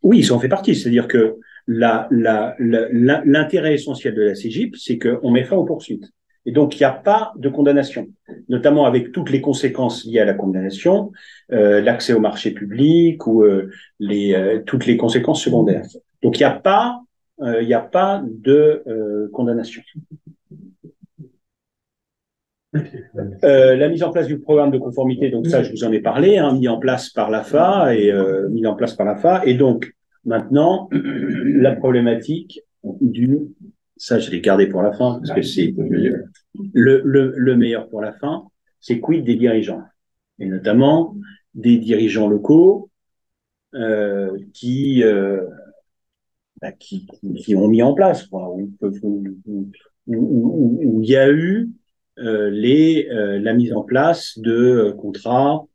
Oui, ça en fait partie. C'est-à-dire que l'intérêt essentiel de la CJIP, c'est qu'on met fin aux poursuites. Et donc, il n'y a pas de condamnation, notamment avec toutes les conséquences liées à la condamnation, l'accès au marché public ou toutes les conséquences secondaires. Donc, il n'y a pas de condamnation. La mise en place du programme de conformité, donc ça, je vous en ai parlé, hein, mis en place par l'AFA et donc maintenant la problématique ça, je l'ai gardé pour la fin parce que c'est le meilleur pour la fin, c'est quid des dirigeants, et notamment des dirigeants locaux qui ont mis en place, où il y a eu la mise en place de contrats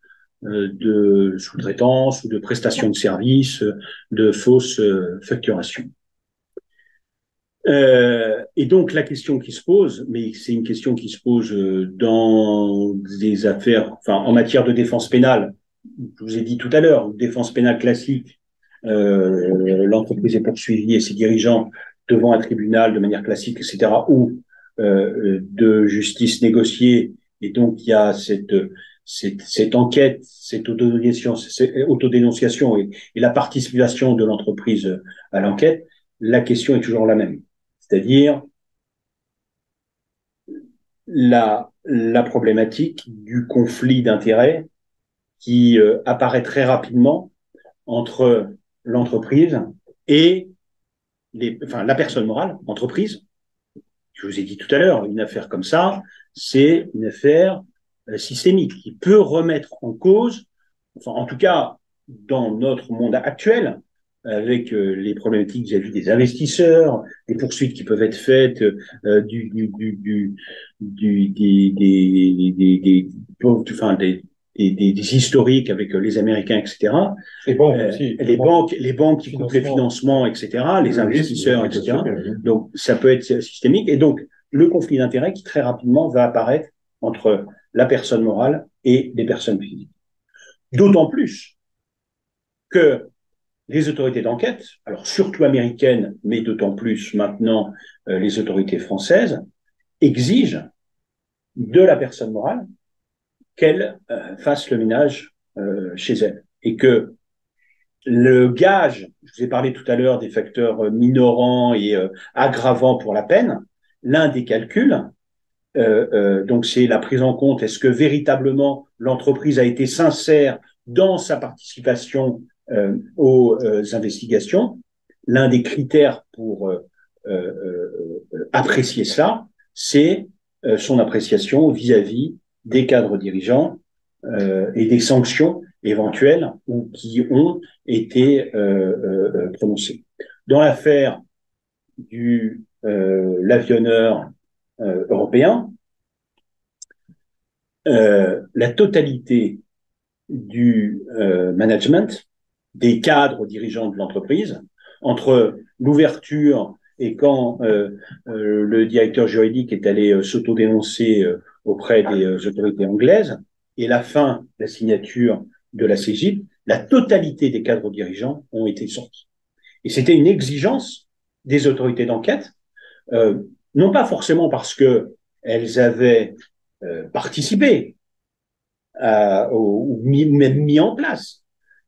de sous-traitance ou de prestations de services, de fausses facturations. Et donc la question qui se pose, mais c'est une question qui se pose dans des affaires, en matière de défense pénale, je vous ai dit tout à l'heure, défense pénale classique, l'entreprise est poursuivie et ses dirigeants devant un tribunal de manière classique, etc., ou de justice négociée, et donc il y a cette enquête, cette autodénonciation et la participation de l'entreprise à l'enquête. La question est toujours la même. c'est-à-dire la problématique du conflit d'intérêts qui apparaît très rapidement entre l'entreprise et la personne morale, entreprise. Je vous ai dit tout à l'heure, une affaire comme ça, c'est une affaire systémique qui peut remettre en cause, enfin, en tout cas, dans notre monde actuel, avec les problématiques vis-à-vis des investisseurs, des poursuites qui peuvent être faites, des historiques avec les Américains, etc. Les banques qui coupent les financements, etc., les investisseurs, etc. Donc, ça peut être systémique. Et donc, le conflit d'intérêts qui très rapidement va apparaître entre la personne morale et les personnes physiques. D'autant plus que les autorités d'enquête, alors surtout américaines, mais d'autant plus maintenant les autorités françaises, exigent de la personne morale qu'elle fasse le ménage chez elle. Et que le gage, je vous ai parlé tout à l'heure des facteurs minorants et aggravants pour la peine, l'un des calculs, donc c'est la prise en compte, est-ce que véritablement l'entreprise a été sincère dans sa participation aux investigations. L'un des critères pour apprécier cela, c'est son appréciation vis-à-vis des cadres dirigeants et des sanctions éventuelles ou qui ont été prononcées. Dans l'affaire du l'avionneur européen, la totalité du management, des cadres dirigeants de l'entreprise, entre l'ouverture et quand le directeur juridique est allé s'auto-dénoncer auprès des autorités anglaises, et la fin, la signature de la CGIP, la totalité des cadres dirigeants ont été sortis. Et c'était une exigence des autorités d'enquête, non pas forcément parce qu'elles avaient participé ou même mis en place,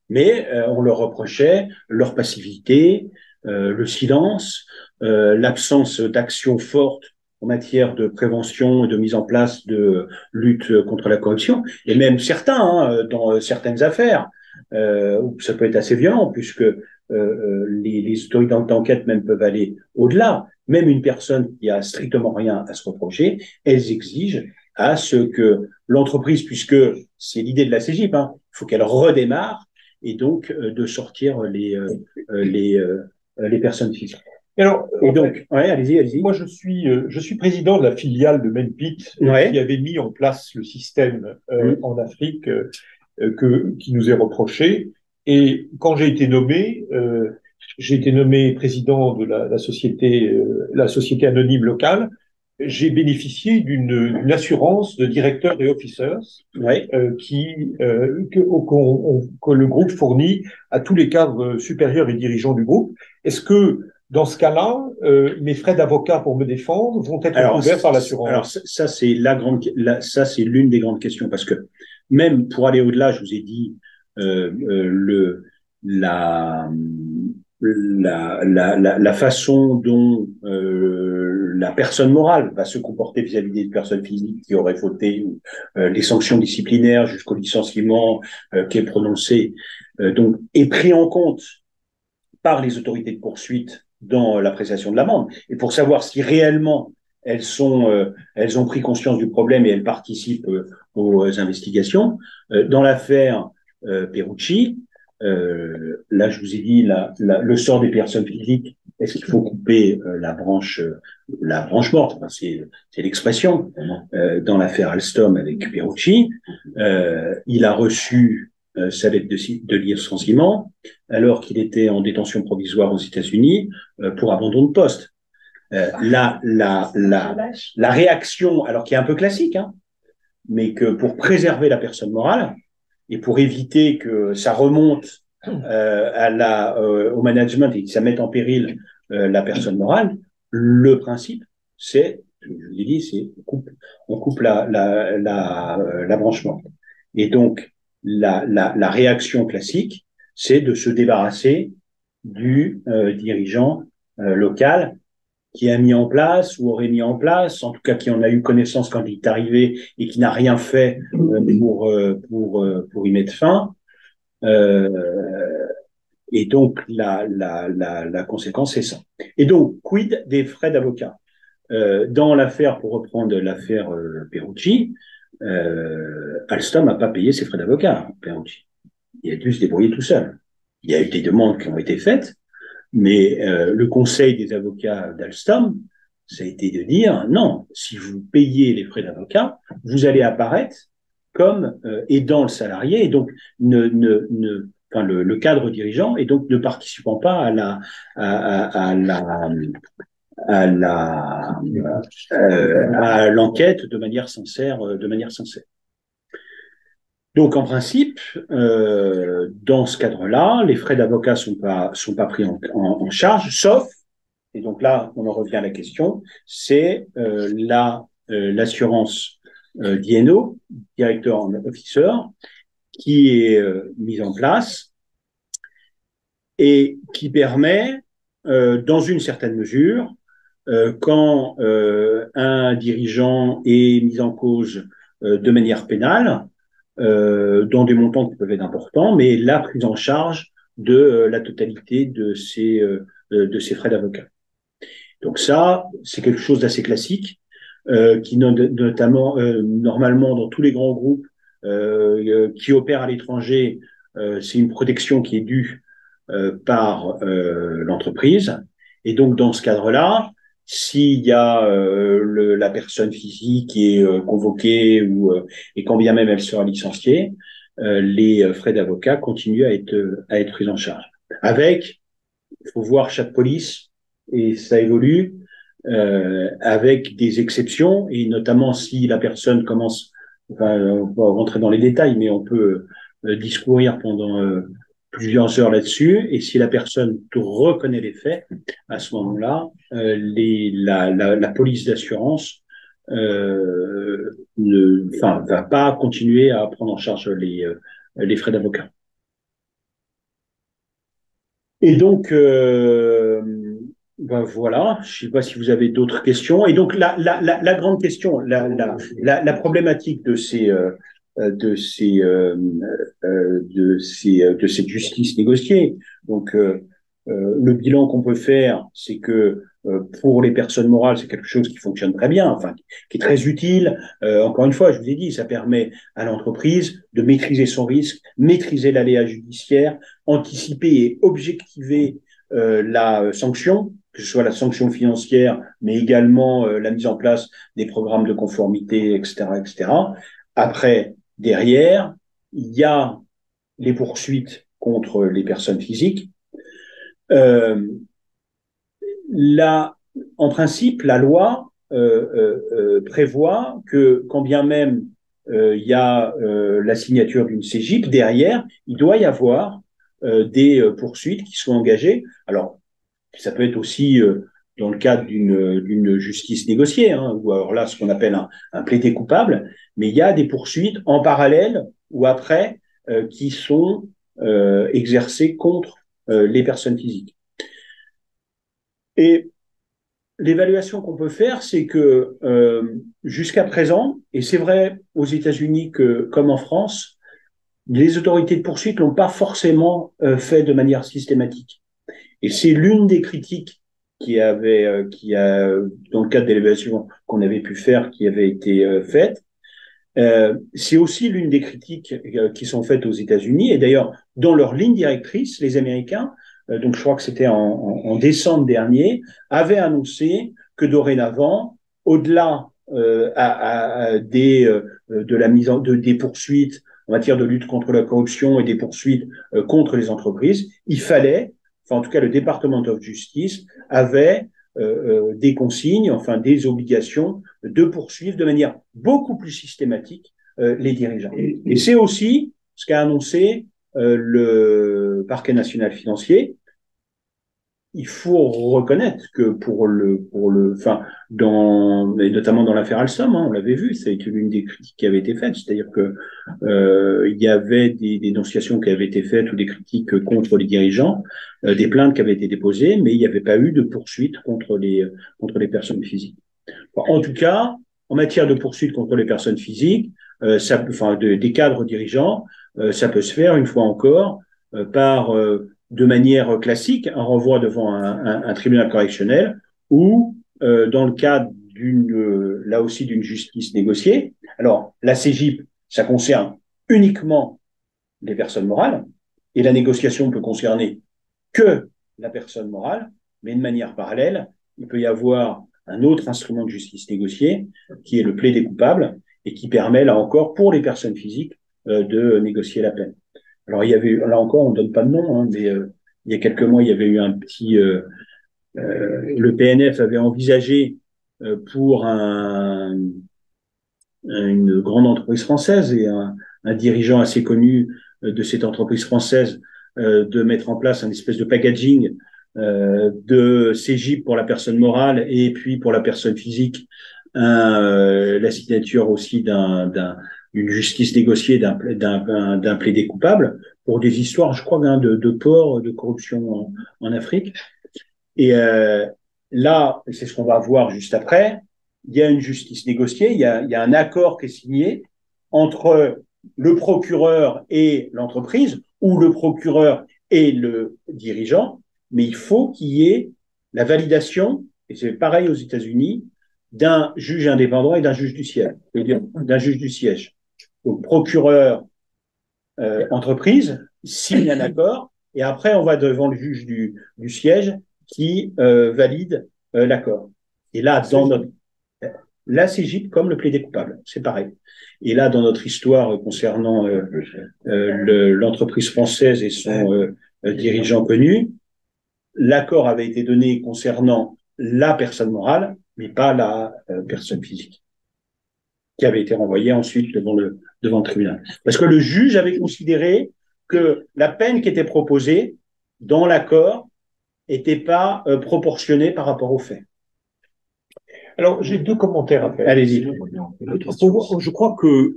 mais on leur reprochait leur passivité, le silence, l'absence d'action forte en matière de prévention et de mise en place de lutte contre la corruption, et même certains, dans certaines affaires, où ça peut être assez violent, puisque les autorités d'enquête même peuvent aller au-delà. Même une personne qui a strictement rien à se reprocher, elles exigent à ce que l'entreprise, puisque c'est l'idée de la CGIP, il faut qu'elle redémarre, et donc de sortir les personnes physiques. Alors, et donc, ouais, allez-y. Moi, je suis président de la filiale de Menpit qui avait mis en place le système en Afrique qui nous est reproché. Et quand j'ai été nommé président de la société anonyme locale. J'ai bénéficié d'une assurance de directeurs et officers que le groupe fournit à tous les cadres supérieurs et dirigeants du groupe. Est-ce que dans ce cas-là, mes frais d'avocat pour me défendre vont être couverts par l'assurance? Alors ça c'est c'est l'une des grandes questions, parce que même pour aller au-delà, je vous ai dit la façon dont la personne morale va se comporter vis-à-vis des personnes physiques qui auraient fauté, ou les sanctions disciplinaires jusqu'au licenciement qui est prononcé, donc est pris en compte par les autorités de poursuite dans l'appréciation de l'amende. Et pour savoir si réellement elles ont pris conscience du problème et elles participent aux investigations. Dans l'affaire Pierucci, là, je vous ai dit le sort des personnes physiques. Est-ce qu'il faut couper la branche morte? Enfin, c'est l'expression. Dans l'affaire Alstom avec Pierucci, il a reçu sa lettre de licenciement alors qu'il était en détention provisoire aux États-Unis pour abandon de poste. La réaction, alors qui est un peu classique, mais que pour préserver la personne morale et pour éviter que ça remonte au management et que ça mette en péril la personne morale, le principe, c'est, je vous l'ai dit, c'est on coupe la branche morte. Et donc, la réaction classique, c'est de se débarrasser du dirigeant local qui a mis en place ou aurait mis en place, en tout cas qui en a eu connaissance quand il est arrivé et qui n'a rien fait pour y mettre fin. Et donc, la conséquence, c'est ça. Et donc, quid des frais d'avocat? Dans l'affaire, pour reprendre l'affaire Perucci, Alstom n'a pas payé ses frais d'avocat, Perucci. Il a dû se débrouiller tout seul. Il y a eu des demandes qui ont été faites, mais le conseil des avocats d'Alstom, ça a été de dire non, si vous payez les frais d'avocat, vous allez apparaître comme aidant le salarié et donc enfin, le cadre dirigeant et donc ne participant pas à l'enquête de manière sincère, Donc, en principe, dans ce cadre-là, les frais d'avocat sont pas pris en charge, sauf, et donc là, on en revient à la question, c'est l'assurance D&O, Director Officer, qui est mise en place et qui permet, dans une certaine mesure, quand un dirigeant est mis en cause de manière pénale, dans des montants qui peuvent être importants, mais la prise en charge de la totalité de ces frais d'avocat. Donc ça, c'est quelque chose d'assez classique, qui notamment, normalement, dans tous les grands groupes qui opèrent à l'étranger, c'est une protection qui est due par l'entreprise. Et donc, dans ce cadre-là, s'il y a la personne physique qui est convoquée et quand bien même elle sera licenciée, les frais d'avocat continuent à être pris en charge. Avec, il faut voir chaque police et ça évolue avec des exceptions et notamment si la personne commence, enfin, on va rentrer dans les détails, mais on peut discourir pendant plusieurs heures là-dessus, et si la personne reconnaît les faits, à ce moment-là, la police d'assurance va pas continuer à prendre en charge les frais d'avocat. Et donc, voilà, je ne sais pas si vous avez d'autres questions. Et donc, la grande question, la problématique de cette justice négociée. Donc, le bilan qu'on peut faire, c'est que pour les personnes morales, c'est quelque chose qui fonctionne très bien, enfin, qui est très utile. Encore une fois, je vous ai dit, ça permet à l'entreprise de maîtriser son risque, maîtriser l'aléa judiciaire, anticiper et objectiver la sanction, que ce soit la sanction financière, mais également la mise en place des programmes de conformité, etc., etc. Après, derrière, il y a les poursuites contre les personnes physiques. En principe, la loi prévoit que quand bien même il y a la signature d'une CJIP, derrière, il doit y avoir des poursuites qui sont engagées. Alors, ça peut être aussi dans le cadre d'une justice négociée, hein, ou alors là, ce qu'on appelle un plaidé coupable, mais il y a des poursuites en parallèle ou après qui sont exercées contre les personnes physiques. Et l'évaluation qu'on peut faire, c'est que jusqu'à présent, et c'est vrai aux États-Unis comme en France, les autorités de poursuite l'ont pas forcément fait de manière systématique. Et c'est l'une des critiques dans le cadre de l'évaluation qu'on avait pu faire, qui avait été faite. C'est aussi l'une des critiques qui sont faites aux États-Unis. Et d'ailleurs, dans leur ligne directrice, les Américains, donc je crois que c'était en décembre dernier, avaient annoncé que dorénavant, au-delà des poursuites en matière de lutte contre la corruption et des poursuites contre les entreprises, il fallait, enfin en tout cas le Department of Justice avait des consignes, enfin des obligations de poursuivre de manière beaucoup plus systématique les dirigeants. Et c'est aussi ce qu'a annoncé le parquet national financier. il faut reconnaître que enfin, et notamment dans l'affaire Alstom, hein, on l'avait vu, ça a été l'une des critiques qui avait été faite, c'est-à-dire que il y avait des dénonciations qui avaient été faites ou des critiques contre les dirigeants, des plaintes qui avaient été déposées, mais il n'y avait pas eu de poursuite contre les personnes physiques. En tout cas, en matière de poursuite contre les personnes physiques, des cadres dirigeants, ça peut se faire une fois encore par de manière classique, un renvoi devant un tribunal correctionnel ou dans le cadre là aussi d'une justice négociée. Alors, la CJIP, ça concerne uniquement les personnes morales et la négociation peut concerner que la personne morale, mais de manière parallèle, il peut y avoir un autre instrument de justice négociée qui est le plaidé coupable et qui permet, là encore, pour les personnes physiques, de négocier la peine. Alors, il y avait, là encore, on ne donne pas de nom, hein, mais il y a quelques mois, il y avait eu un petit... le PNF avait envisagé pour une grande entreprise française et un dirigeant assez connu de cette entreprise française de mettre en place un espèce de packaging de CJIP pour la personne morale et puis pour la personne physique, la signature aussi d'une justice négociée d'un plaidé coupable pour des histoires, je crois, de port, de corruption en Afrique. Et là, c'est ce qu'on va voir juste après, il y a une justice négociée, il y a un accord qui est signé entre le procureur et l'entreprise, ou le procureur et le dirigeant, mais il faut qu'il y ait la validation, et c'est pareil aux États-Unis, d'un juge indépendant et d'un juge du siège. D'un juge du siège. Donc, procureur, entreprise, signe un accord, et après, on va devant le juge du siège qui valide l'accord. Et là, la CJIP comme le plaidé coupable, c'est pareil. Et là, dans notre histoire concernant l'entreprise française et son dirigeant connu, l'accord avait été donné concernant la personne morale, mais pas la personne physique, qui avait été renvoyée ensuite devant le tribunal. Parce que le juge avait considéré que la peine qui était proposée dans l'accord n'était pas proportionnée par rapport aux faits. Alors, j'ai deux commentaires à faire. Allez-y. Je crois que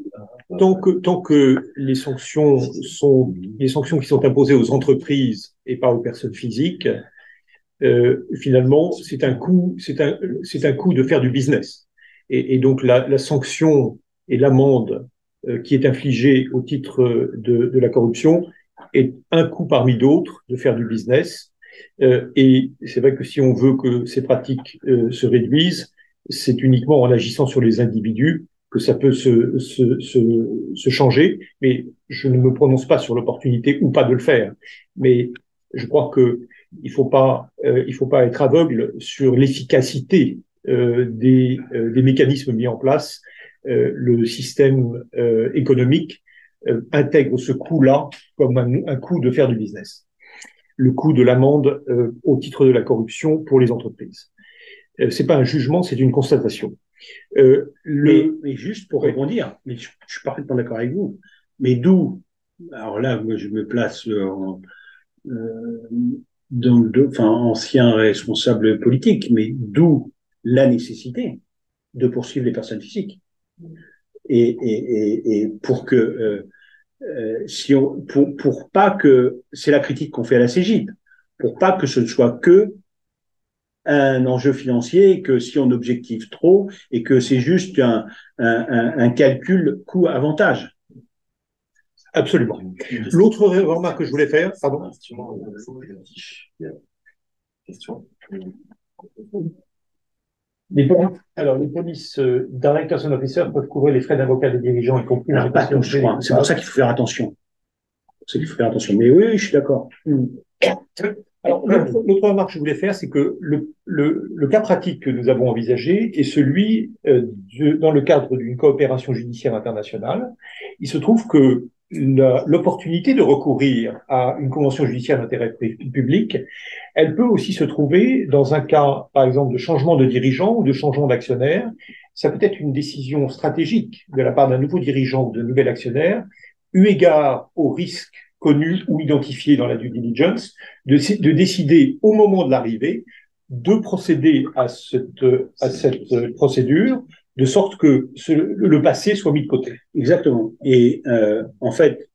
tant que les sanctions qui sont imposées aux entreprises et pas aux personnes physiques, finalement, c'est un coup de faire du business. Et donc la sanction et l'amende qui est infligée au titre de la corruption est un coup parmi d'autres de faire du business. Et c'est vrai que si on veut que ces pratiques se réduisent, c'est uniquement en agissant sur les individus que ça peut se changer. Mais je ne me prononce pas sur l'opportunité ou pas de le faire. Mais je crois que il faut pas être aveugle sur l'efficacité des mécanismes mis en place. Le système économique intègre ce coût-là comme un coût de faire du business. Le coût de l'amende au titre de la corruption pour les entreprises. C'est pas un jugement, c'est une constatation. Mais juste pour rebondir, mais je suis parfaitement d'accord avec vous. Mais d'où, alors là, moi je me place ancien responsable politique, mais d'où la nécessité de poursuivre les personnes physiques. Et pour que pour pas que, c'est la critique qu'on fait à la CJIP, pour pas que ce ne soit que un enjeu financier, que si on objective trop et que c'est juste un calcul coût-avantage. Absolument. L'autre remarque que je voulais faire, pardon. Question. Les polices directors and officers peuvent couvrir les frais d'avocat des dirigeants, y compris. C'est pour ça qu'il faut faire attention. Mais oui, je suis d'accord. Alors, l'autre remarque que je voulais faire, c'est que le cas pratique que nous avons envisagé est celui dans le cadre d'une coopération judiciaire internationale. Il se trouve que l'opportunité de recourir à une convention judiciaire d'intérêt public, elle peut aussi se trouver dans un cas, par exemple, de changement de dirigeant ou de changement d'actionnaire. Ça peut être une décision stratégique de la part d'un nouveau dirigeant ou d'un nouvel actionnaire, eu égard au risque connus ou identifiés dans la due diligence, de décider au moment de l'arrivée de procéder à cette procédure, de sorte que le passé soit mis de côté. Exactement. Et en fait,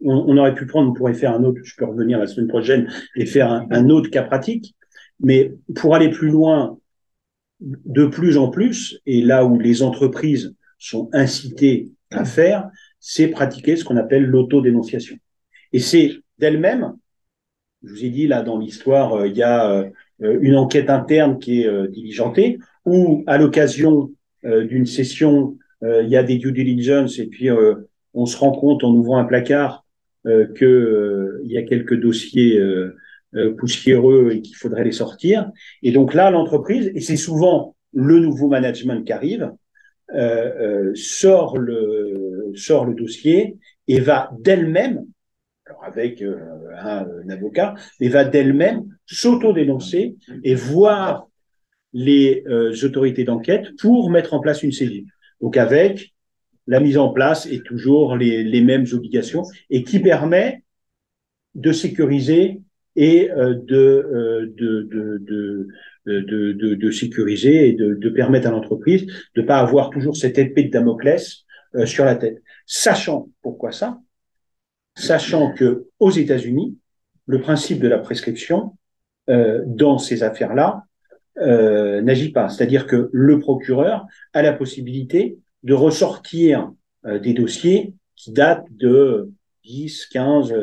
on aurait pu prendre, on pourrait faire un autre, je peux revenir la semaine prochaine et faire un autre cas pratique, mais pour aller plus loin, de plus en plus, et là où les entreprises sont incitées à faire, c'est pratiquer ce qu'on appelle l'autodénonciation. Et c'est d'elle-même, je vous ai dit là dans l'histoire, il y a une enquête interne qui est diligentée, ou à l'occasion d'une session, il y a des due diligence, et puis on se rend compte en ouvrant un placard qu'il y a quelques dossiers poussiéreux et qu'il faudrait les sortir. Et donc là, l'entreprise, et c'est souvent le nouveau management qui arrive, sort le dossier et va d'elle-même, alors avec un avocat, et va d'elle-même s'auto-dénoncer et voir les autorités d'enquête pour mettre en place une CJ. Donc avec la mise en place et toujours les mêmes obligations et qui permet de sécuriser et de sécuriser et de permettre à l'entreprise de ne pas avoir toujours cette épée de Damoclès sur la tête. Sachant, pourquoi ça? Sachant que aux États-Unis, le principe de la prescription dans ces affaires-là n'agit pas. C'est-à-dire que le procureur a la possibilité de ressortir des dossiers qui datent de 10, 15,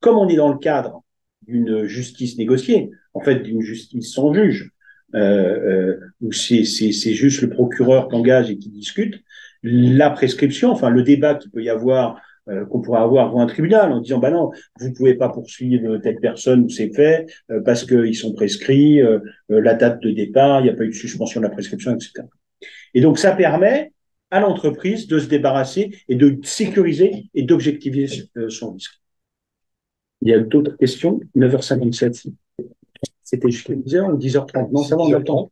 comme on est dans le cadre d'une justice négociée, en fait d'une justice sans juge, où c'est juste le procureur qui engage et qui discute, la prescription, enfin le débat qu'il peut y avoir, qu'on pourrait avoir devant un tribunal en disant bah non, vous pouvez pas poursuivre telle personne ou ces faits parce qu'ils sont prescrits, la date de départ, il n'y a pas eu de suspension de la prescription, etc. Et donc ça permet à l'entreprise de se débarrasser et de sécuriser et d'objectiver son risque. Il y a d'autres questions? 9h57. C'était jusqu'à 10h ou 10h30? Non, ça va, on a le temps.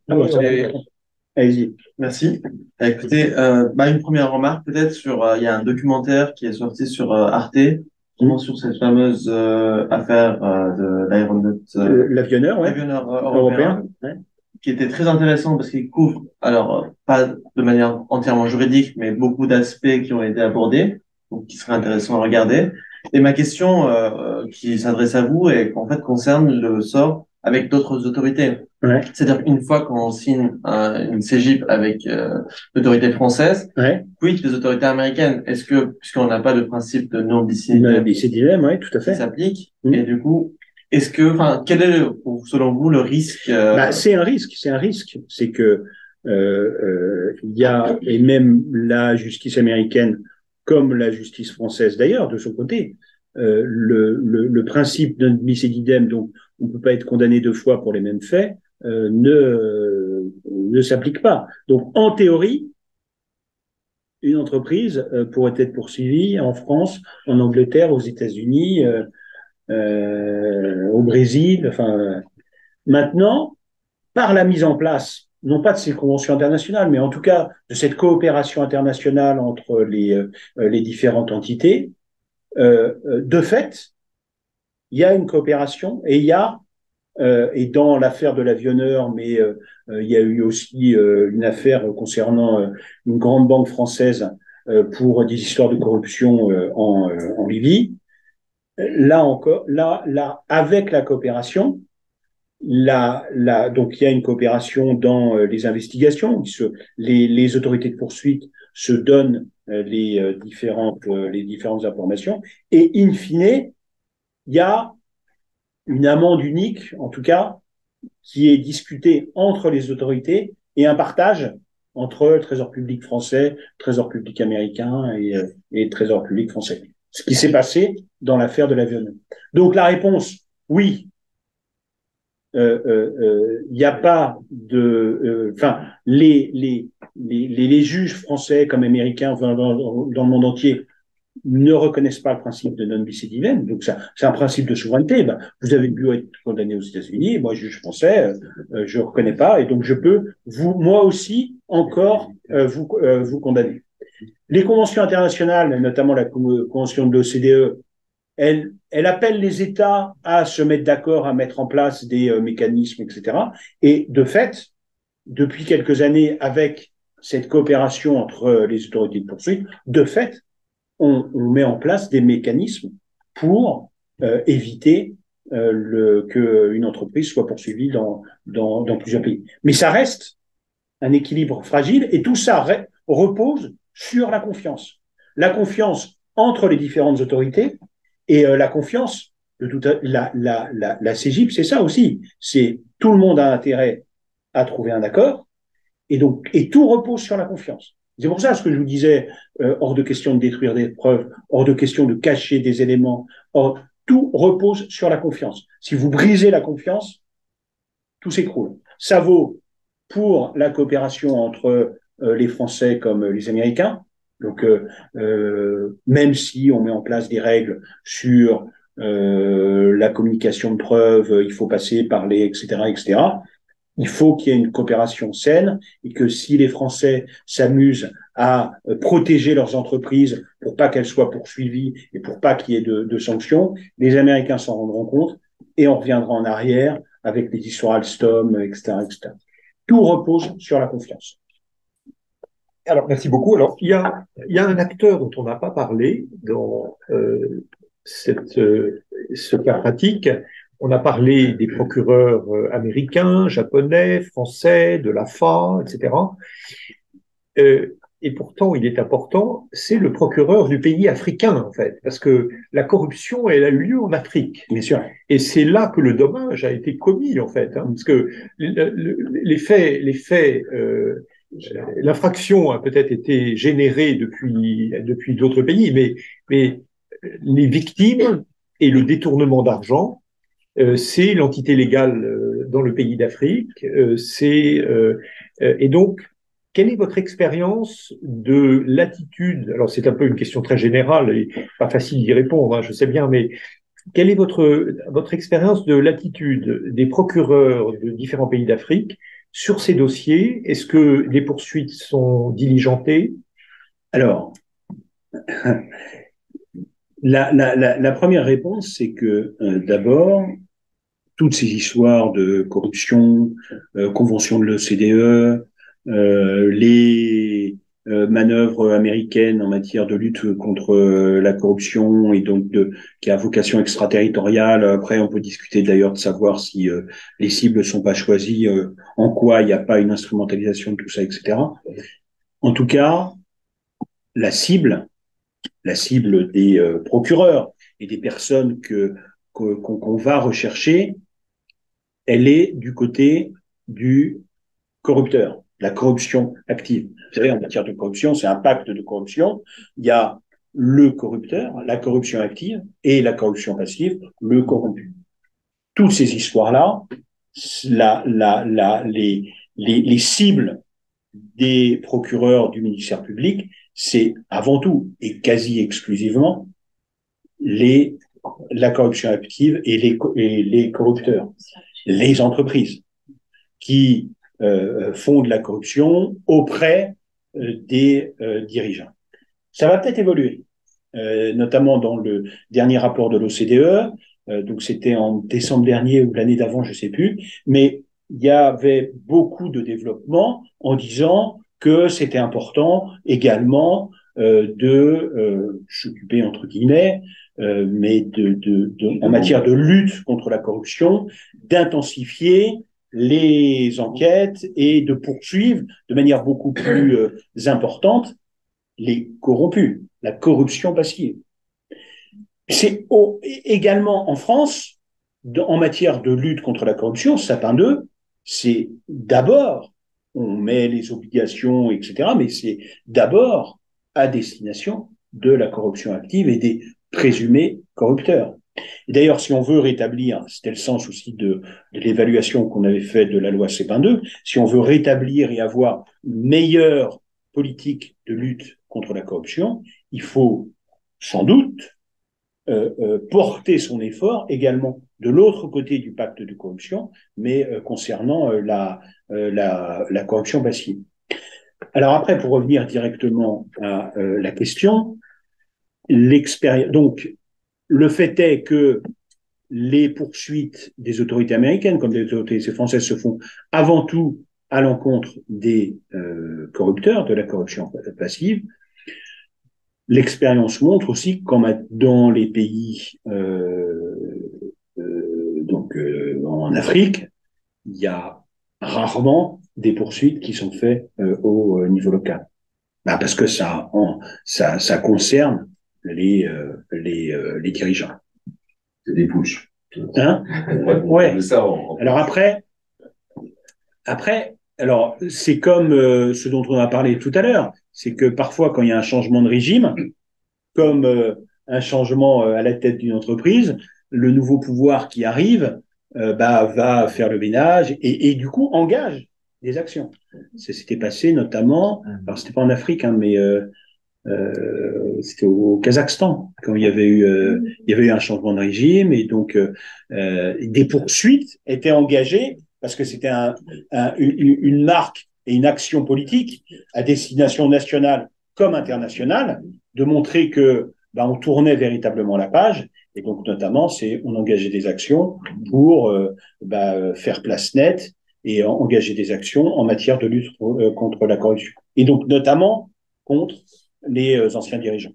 Allez-y. Merci. Écoutez, une première remarque peut-être sur, il y a un documentaire qui est sorti sur Arte, sur cette fameuse affaire de l'aéronaute, l'avionneur, ouais. L'avionneur européen, ouais. Qui était très intéressant parce qu'il couvre, alors pas de manière entièrement juridique, mais beaucoup d'aspects qui ont été abordés, donc qui serait intéressant à regarder. Et ma question qui s'adresse à vous et en fait concerne le sort avec d'autres autorités. Ouais. C'est-à-dire qu'une fois qu'on signe une CJIP avec l'autorité française, ouais. Quid des autorités américaines? Est-ce que, puisqu'on n'a pas de principe de non-bis idem, oui, tout à fait, qui s'applique, et du coup, est-ce que, quel est, selon vous, le risque c'est un risque. C'est que il y a, et même la justice américaine, comme la justice française d'ailleurs, de son côté, le principe d'un bis idem, donc on ne peut pas être condamné deux fois pour les mêmes faits, ne s'applique pas. Donc, en théorie, une entreprise pourrait être poursuivie en France, en Angleterre, aux États-Unis, au Brésil. Enfin, maintenant, par la mise en place, non pas de ces conventions internationales, mais en tout cas de cette coopération internationale entre les différentes entités, de fait, il y a une coopération et il y a et dans l'affaire de l'avionneur, mais il y a eu aussi une affaire concernant une grande banque française pour des histoires de corruption en Libye. Là encore, avec la coopération, donc il y a une coopération dans les investigations. Les autorités de poursuite se donnent les différentes informations et in fine, il y a une amende unique, en tout cas, qui est discutée entre les autorités et un partage entre Trésor public français, Trésor public américain et Trésor public français. Ce qui s'est passé dans l'affaire de l'avionneur. Donc la réponse, oui, il n'y a pas de, les juges français comme américains dans le monde entier ne reconnaissent pas le principe de non bis idem, donc c'est un principe de souveraineté. Vous avez pu être condamné aux États-Unis, moi juge français, je reconnais pas, et donc je peux moi aussi encore vous condamner. Les conventions internationales, notamment la convention de l'OCDE, elle appelle les États à se mettre d'accord, à mettre en place des mécanismes, etc. Et de fait, depuis quelques années, avec cette coopération entre les autorités de poursuite, de fait, on met en place des mécanismes pour éviter qu'une entreprise soit poursuivie dans plusieurs pays. Mais ça reste un équilibre fragile et tout ça repose sur la confiance. La confiance entre les différentes autorités et la confiance de toute la CGIP, c'est ça aussi. C'est tout le monde a intérêt à trouver un accord et tout repose sur la confiance. C'est pour ça ce que je vous disais, hors de question de détruire des preuves, hors de question de cacher des éléments, tout repose sur la confiance. Si vous brisez la confiance, tout s'écroule. Ça vaut pour la coopération entre les Français comme les Américains. Donc, même si on met en place des règles sur la communication de preuves, il faut passer par les, etc., il faut qu'il y ait une coopération saine et que si les Français s'amusent à protéger leurs entreprises pour pas qu'elles soient poursuivies et pour pas qu'il y ait de sanctions, les Américains s'en rendront compte et on reviendra en arrière avec les histoires Alstom, etc., etc. Tout repose sur la confiance. Alors, merci beaucoup. Alors, il y a un acteur dont on n'a pas parlé dans ce cas pratique. On a parlé des procureurs américains, japonais, français, de l'AFA, etc. Et pourtant, il est important, c'est le procureur du pays africain, en fait, parce que la corruption, elle a eu lieu en Afrique. Bien sûr. Et c'est là que le dommage a été commis, en fait, parce que l'infraction a peut-être été générée depuis d'autres pays, mais les victimes et le détournement d'argent, c'est l'entité légale dans le pays d'Afrique. Et donc, quelle est votre expérience de l'attitude? Alors, c'est un peu une question très générale et pas facile d'y répondre, hein, je sais bien, mais quelle est votre expérience de l'attitude des procureurs de différents pays d'Afrique sur ces dossiers? Est-ce que les poursuites sont diligentées? Alors, la première réponse, c'est que d'abord, toutes ces histoires de corruption, convention de l'OCDE, les manœuvres américaines en matière de lutte contre la corruption et donc qui a vocation extraterritoriale. Après, on peut discuter d'ailleurs de savoir si les cibles ne sont pas choisies, en quoi il n'y a pas une instrumentalisation de tout ça, etc. En tout cas, la cible des procureurs et des personnes qu'on va rechercher, elle est du côté du corrupteur, la corruption active. Vous savez, en matière de corruption, c'est un pacte de corruption. Il y a le corrupteur, la corruption active, et la corruption passive, le corrompu. Toutes ces histoires-là, les cibles des procureurs du ministère public, c'est avant tout et quasi exclusivement la corruption active et les corrupteurs, les entreprises qui font de la corruption auprès des dirigeants. Ça va peut-être évoluer, notamment dans le dernier rapport de l'OCDE, donc c'était en décembre dernier ou l'année d'avant, je ne sais plus, mais il y avait beaucoup de développement en disant que c'était important également de s'occuper, entre guillemets, mais en matière de lutte contre la corruption, d'intensifier les enquêtes et de poursuivre de manière beaucoup plus importante les corrompus, la corruption passive. C'est également en France, en matière de lutte contre la corruption, Sapin 2, c'est d'abord, on met les obligations, etc., mais c'est d'abord à destination de la corruption active et des présumés corrupteurs. Et d'ailleurs, si on veut rétablir, c'était le sens aussi de l'évaluation qu'on avait faite de la loi CEPIN 2, si on veut rétablir et avoir une meilleure politique de lutte contre la corruption, il faut sans doute porter son effort également de l'autre côté du pacte de corruption, mais concernant la corruption passive. Alors après, pour revenir directement à la question, l'expérience. Donc, le fait est que les poursuites des autorités américaines comme des autorités françaises se font avant tout à l'encontre des corrupteurs, de la corruption passive. L'expérience montre aussi que dans les pays en Afrique, il y a rarement des poursuites qui sont faites au niveau local. Parce que ça concerne les dirigeants. C'est des pushs. Hein? Ouais. Alors après, alors c'est comme ce dont on a parlé tout à l'heure, c'est que parfois quand il y a un changement de régime, comme un changement à la tête d'une entreprise, le nouveau pouvoir qui arrive va faire le ménage et du coup engage des actions. Ça s'était passé notamment, alors c'était pas en Afrique, hein, mais c'était au Kazakhstan quand il y avait eu un changement de régime et donc des poursuites étaient engagées parce que c'était une marque et une action politique à destination nationale comme internationale de montrer que on tournait véritablement la page et donc notamment on engageait des actions pour faire place nette et engager des actions en matière de lutte contre la corruption et donc notamment contre les anciens dirigeants.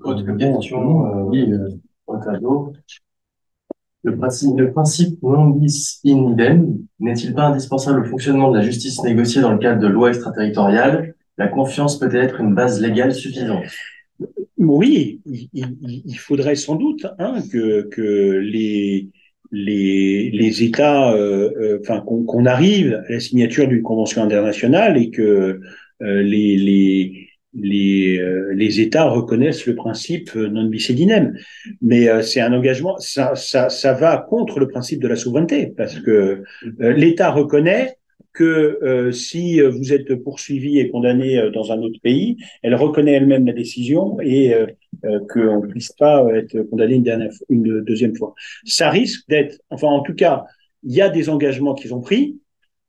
Autre question, au tableau. Le principe non bis in idem n'est-il pas indispensable au fonctionnement de la justice négociée dans le cadre de lois extraterritoriales? La confiance peut être une base légale suffisante. Oui, il faudrait sans doute que les États, qu'on arrive à la signature d'une convention internationale et que les États reconnaissent le principe non bis in idem. Mais c'est un engagement, ça va contre le principe de la souveraineté, parce que l'État reconnaît que si vous êtes poursuivi et condamné dans un autre pays, elle reconnaît elle-même la décision et qu'on ne puisse pas être condamné une deuxième fois. Ça risque d'être, enfin en tout cas, il y a des engagements qu'ils ont pris,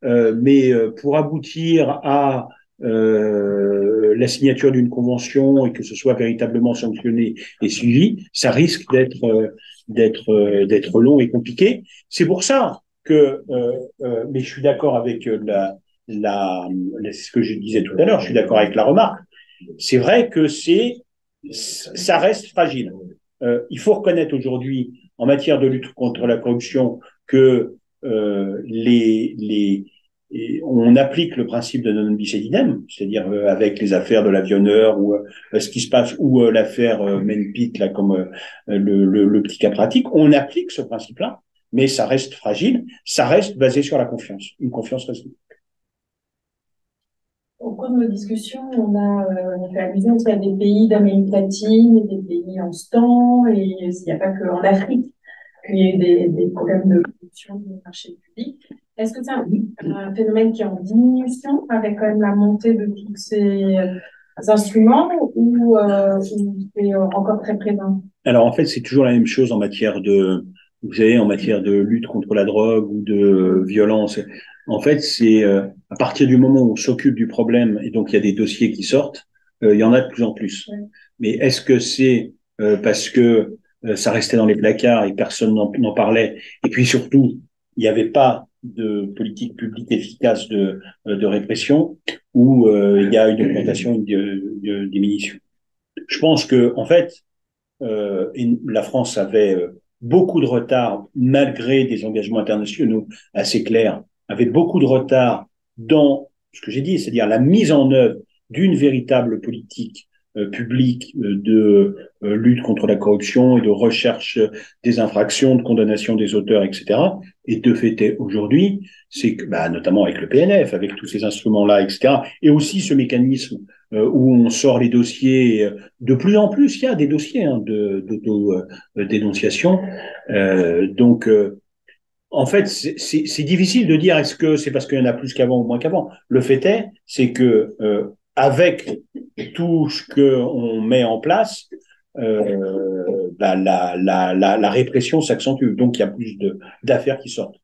mais pour aboutir à la signature d'une convention et que ce soit véritablement sanctionné et suivi, ça risque d'être long et compliqué. C'est pour ça que, mais je suis d'accord avec ce que je disais tout à l'heure, je suis d'accord avec la remarque. C'est vrai que ça reste fragile. Il faut reconnaître aujourd'hui, en matière de lutte contre la corruption, que on applique le principe de non bis in idem, c'est-à-dire avec les affaires de l'avionneur ou ce qui se passe ou l'affaire Menpit là comme le petit cas pratique, on applique ce principe-là, mais ça reste fragile, ça reste basé sur la confiance, une confiance réciproque. Au cours de nos discussions, on a fait allusion qu'il y a des pays d'Amérique latine et des pays en ce temps, et il n'y a pas qu'en Afrique qu'il y a eu des problèmes de corruption du marché public. Est-ce que c'est un phénomène qui est en diminution avec quand même la montée de tous ces instruments ou c'est encore très présent? Alors en fait, c'est toujours la même chose en matière vous savez, en matière de lutte contre la drogue ou de violence. En fait, c'est à partir du moment où on s'occupe du problème et donc il y a des dossiers qui sortent, il y en a de plus en plus. Ouais. Mais est-ce que c'est parce que ça restait dans les placards et personne n'en parlait, et puis surtout, il n'y avait pas de politique publique efficace de répression, ou il y a une augmentation, une diminution. Je pense que en fait, la France avait beaucoup de retard, malgré des engagements internationaux assez clairs, avait beaucoup de retard dans ce que j'ai dit, c'est-à-dire la mise en œuvre d'une véritable politique publique de lutte contre la corruption et de recherche des infractions, de condamnation des auteurs, etc. Et de fait, aujourd'hui, c'est que, notamment avec le PNF, avec tous ces instruments-là, etc., et aussi ce mécanisme où on sort les dossiers, de plus en plus, il y a des dossiers d'auto-dénonciation. En fait, c'est difficile de dire est-ce que c'est parce qu'il y en a plus qu'avant ou moins qu'avant. Le fait est, c'est que avec tout ce qu'on met en place, la répression s'accentue. Donc, il y a plus d'affaires qui sortent.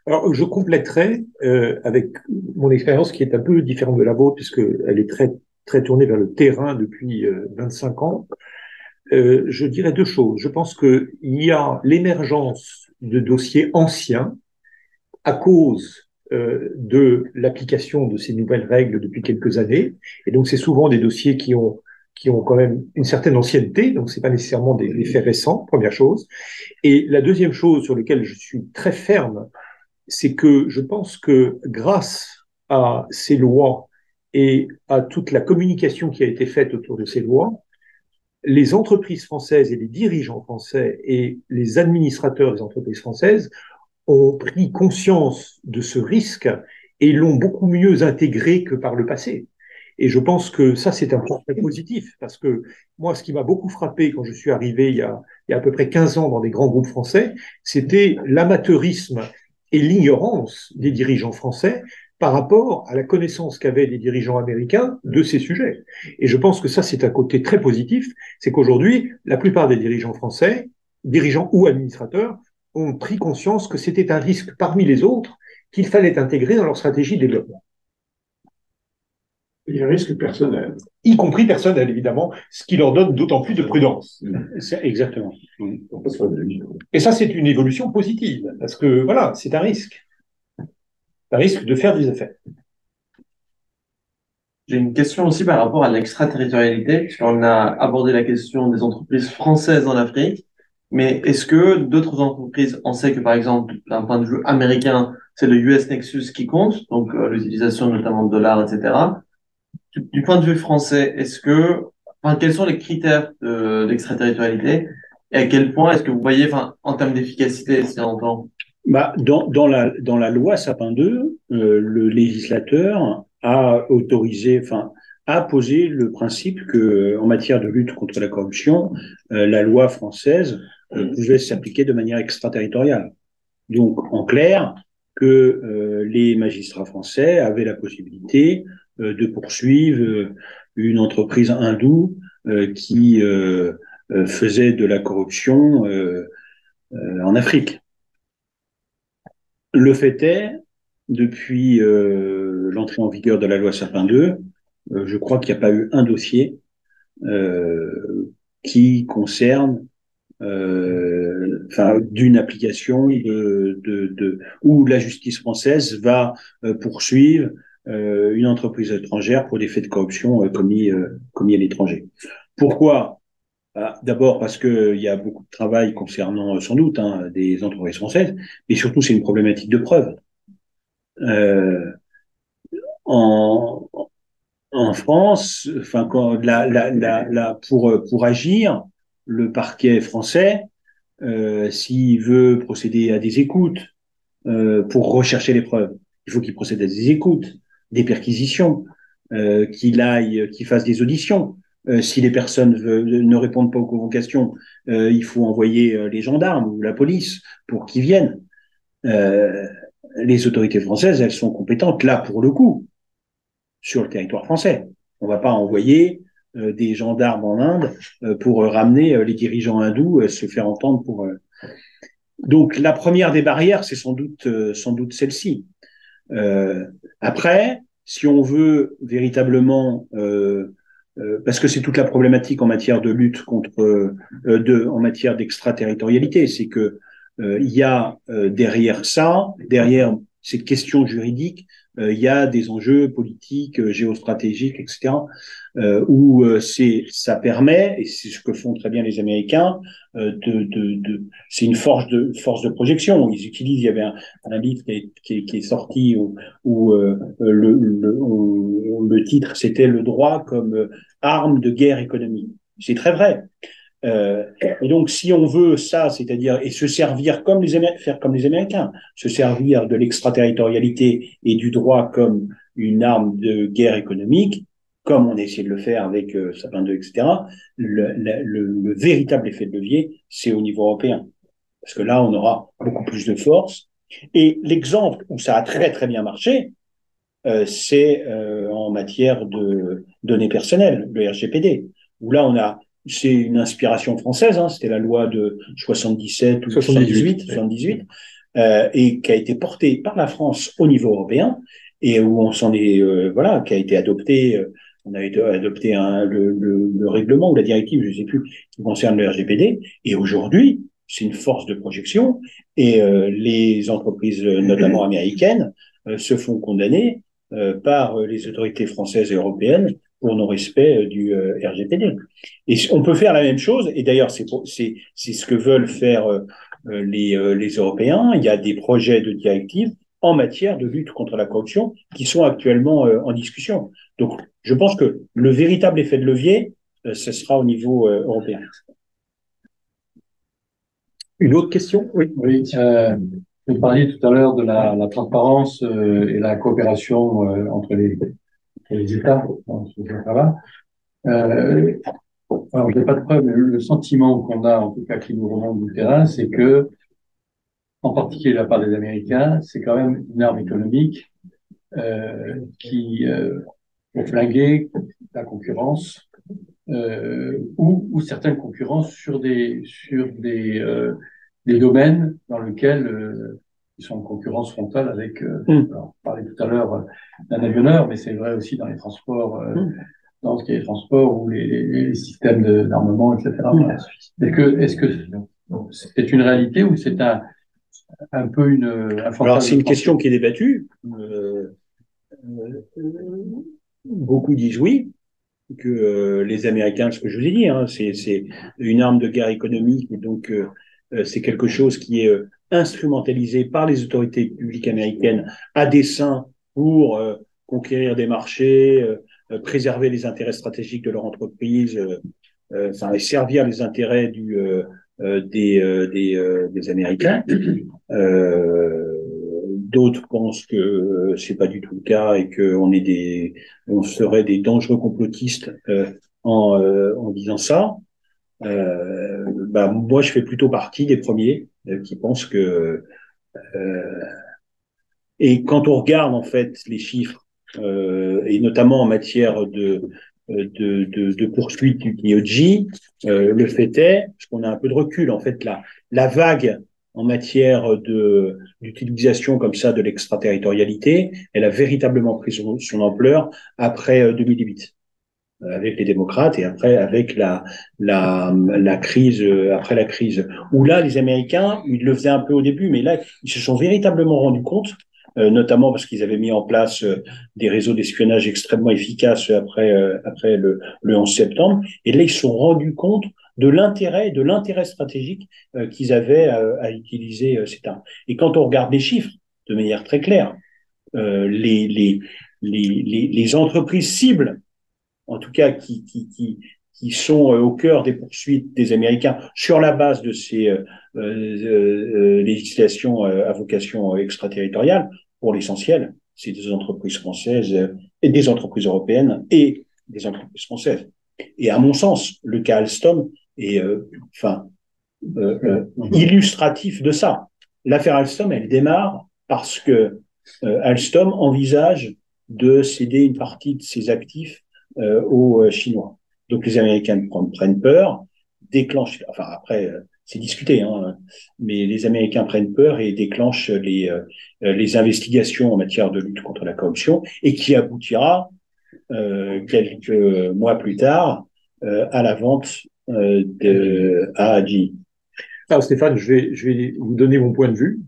Alors, je compléterai avec mon expérience qui est un peu différente de la vôtre, puisqu'elle est très, très tournée vers le terrain depuis 25 ans. je dirais deux choses. Je pense qu'il y a l'émergence de dossiers anciens à cause de l'application de ces nouvelles règles depuis quelques années. Et donc, c'est souvent des dossiers qui ont quand même une certaine ancienneté, donc c'est pas nécessairement des faits récents, première chose. Et la deuxième chose sur laquelle je suis très ferme, c'est que je pense que grâce à ces lois et à toute la communication qui a été faite autour de ces lois, les entreprises françaises et les dirigeants français et les administrateurs des entreprises françaises ont pris conscience de ce risque et l'ont beaucoup mieux intégré que par le passé. Et je pense que ça, c'est un point très positif, parce que moi, ce qui m'a beaucoup frappé quand je suis arrivé il y a à peu près 15 ans dans des grands groupes français, c'était l'amateurisme et l'ignorance des dirigeants français par rapport à la connaissance qu'avaient les dirigeants américains de ces sujets. Et je pense que ça, c'est un côté très positif, c'est qu'aujourd'hui, la plupart des dirigeants français, dirigeants ou administrateurs, ont pris conscience que c'était un risque parmi les autres qu'il fallait intégrer dans leur stratégie de développement. Il y a un risque personnel. Y compris personnel, évidemment, ce qui leur donne d'autant plus de prudence. Exactement. Et ça, c'est une évolution positive, parce que, voilà, c'est un risque. Un risque de faire des affaires. J'ai une question aussi par rapport à l'extraterritorialité, puisqu'on a abordé la question des entreprises françaises en Afrique, mais est-ce que d'autres entreprises, on sait que par exemple, d'un point de vue américain, c'est le US Nexus qui compte, donc l'utilisation notamment de dollars, etc. Du point de vue français, quels sont les critères de l'extraterritorialité et à quel point est-ce que vous voyez, en termes d'efficacité, si on entend? Dans la loi Sapin 2, le législateur a autorisé, a posé le principe que, en matière de lutte contre la corruption, la loi française pouvait s'appliquer de manière extraterritoriale. Donc, en clair, que les magistrats français avaient la possibilité de poursuivre une entreprise hindoue qui faisait de la corruption en Afrique. Le fait est, depuis l'entrée en vigueur de la loi Sapin 2, je crois qu'il n'y a pas eu un dossier qui concerne d'une application où la justice française va poursuivre une entreprise étrangère pour des faits de corruption commis à l'étranger. Pourquoi? D'abord parce qu'il y a beaucoup de travail concernant sans doute des entreprises françaises, mais surtout c'est une problématique de preuve. En France, pour agir, le parquet français, s'il veut procéder à des écoutes pour rechercher les preuves, il faut qu'il procède à des écoutes, des perquisitions, qu'il fasse des auditions. Si les personnes ne répondent pas aux convocations, il faut envoyer les gendarmes ou la police pour qu'ils viennent. Les autorités françaises, elles sont compétentes là pour le coup sur le territoire français. On ne va pas envoyer des gendarmes en Inde pour ramener les dirigeants hindous se faire entendre pour. Donc la première des barrières, c'est sans doute celle-ci. Après, si on veut véritablement parce que c'est toute la problématique en matière de lutte en matière d'extraterritorialité, c'est que il y a derrière cette question juridique, il y a des enjeux politiques, géostratégiques, etc. Où ça permet, et c'est ce que font très bien les Américains, c'est une force de projection. Ils utilisent, il y avait un livre qui est sorti où le titre c'était le droit comme arme de guerre économique. C'est très vrai. Et donc, si on veut ça, c'est-à-dire et se servir faire comme les Américains, se servir de l'extraterritorialité et du droit comme une arme de guerre économique, comme on a essayé de le faire avec Sapin 2, etc., le véritable effet de levier, c'est au niveau européen. Parce que là, on aura beaucoup plus de force. Et l'exemple où ça a très, très bien marché, c'est en matière de données personnelles, le RGPD, où là, c'est une inspiration française, c'était la loi de 77 ou 78, et qui a été portée par la France au niveau européen, et où on s'en est, qui a été adoptée On a adopté le règlement ou la directive, je ne sais plus, qui concerne le RGPD. Et aujourd'hui, c'est une force de projection. Et les entreprises, notamment américaines, se font condamner par les autorités françaises et européennes pour non-respect du RGPD. Et on peut faire la même chose. Et d'ailleurs, c'est ce que veulent faire les Européens. Il y a des projets de directive en matière de lutte contre la corruption qui sont actuellement en discussion. Donc, je pense que le véritable effet de levier, ce sera au niveau européen. Une autre question? Oui. Oui, vous parliez tout à l'heure de la transparence et la coopération entre les États dans ce cas-là. Alors, je n'ai pas de preuve, mais le sentiment qu'on a, en tout cas qui nous remonte du terrain, c'est que, en particulier de la part des Américains, c'est quand même une arme économique qui pour flinguer la concurrence ou certaines concurrences sur des domaines dans lesquels ils sont en concurrence frontale avec. Alors, on parlait tout à l'heure d'un avionneur, mais c'est vrai aussi dans les transports, dans ce qui est les transports ou les systèmes d'armement, etc. Voilà. Est-ce que c'est une réalité ou c'est un peu un fantasme? Alors, c'est une question qui est débattue. Beaucoup disent oui, que les Américains, ce que je vous ai dit, hein, c'est une arme de guerre économique, et donc c'est quelque chose qui est instrumentalisé par les autorités publiques américaines à dessein pour conquérir des marchés, préserver les intérêts stratégiques de leur entreprise, et servir les intérêts des Américains. D'autres pensent que c'est pas du tout le cas et on serait des dangereux complotistes en disant ça. Moi, je fais plutôt partie des premiers qui pensent que. Et quand on regarde en fait les chiffres, et notamment en matière de poursuite du DOJ, le fait est, parce qu'on a un peu de recul, en fait, la vague en matière d'utilisation comme ça de l'extraterritorialité, elle a véritablement pris son ampleur après 2008, avec les démocrates et après avec la crise, après la crise, où là, les Américains, ils le faisaient un peu au début, mais là, ils se sont véritablement rendus compte, notamment parce qu'ils avaient mis en place des réseaux d'espionnage extrêmement efficaces après le 11 septembre. Et là, ils se sont rendus compte de l'intérêt stratégique qu'ils avaient à utiliser cette arme. Et quand on regarde les chiffres, de manière très claire, les entreprises cibles, en tout cas qui sont au cœur des poursuites des Américains sur la base de ces législations à vocation extraterritoriale, pour l'essentiel, c'est des entreprises françaises et des entreprises européennes et des entreprises françaises. Et à mon sens, le cas Alstom est illustratif de ça. L'affaire Alstom, elle démarre parce que Alstom envisage de céder une partie de ses actifs aux Chinois. Donc les Américains prennent peur, déclenchent, enfin après c'est discuté, hein, mais les Américains prennent peur et déclenchent les investigations en matière de lutte contre la corruption et qui aboutira quelques mois plus tard à la vente à GE. Alors Stéphane, je vais vous donner mon point de vue.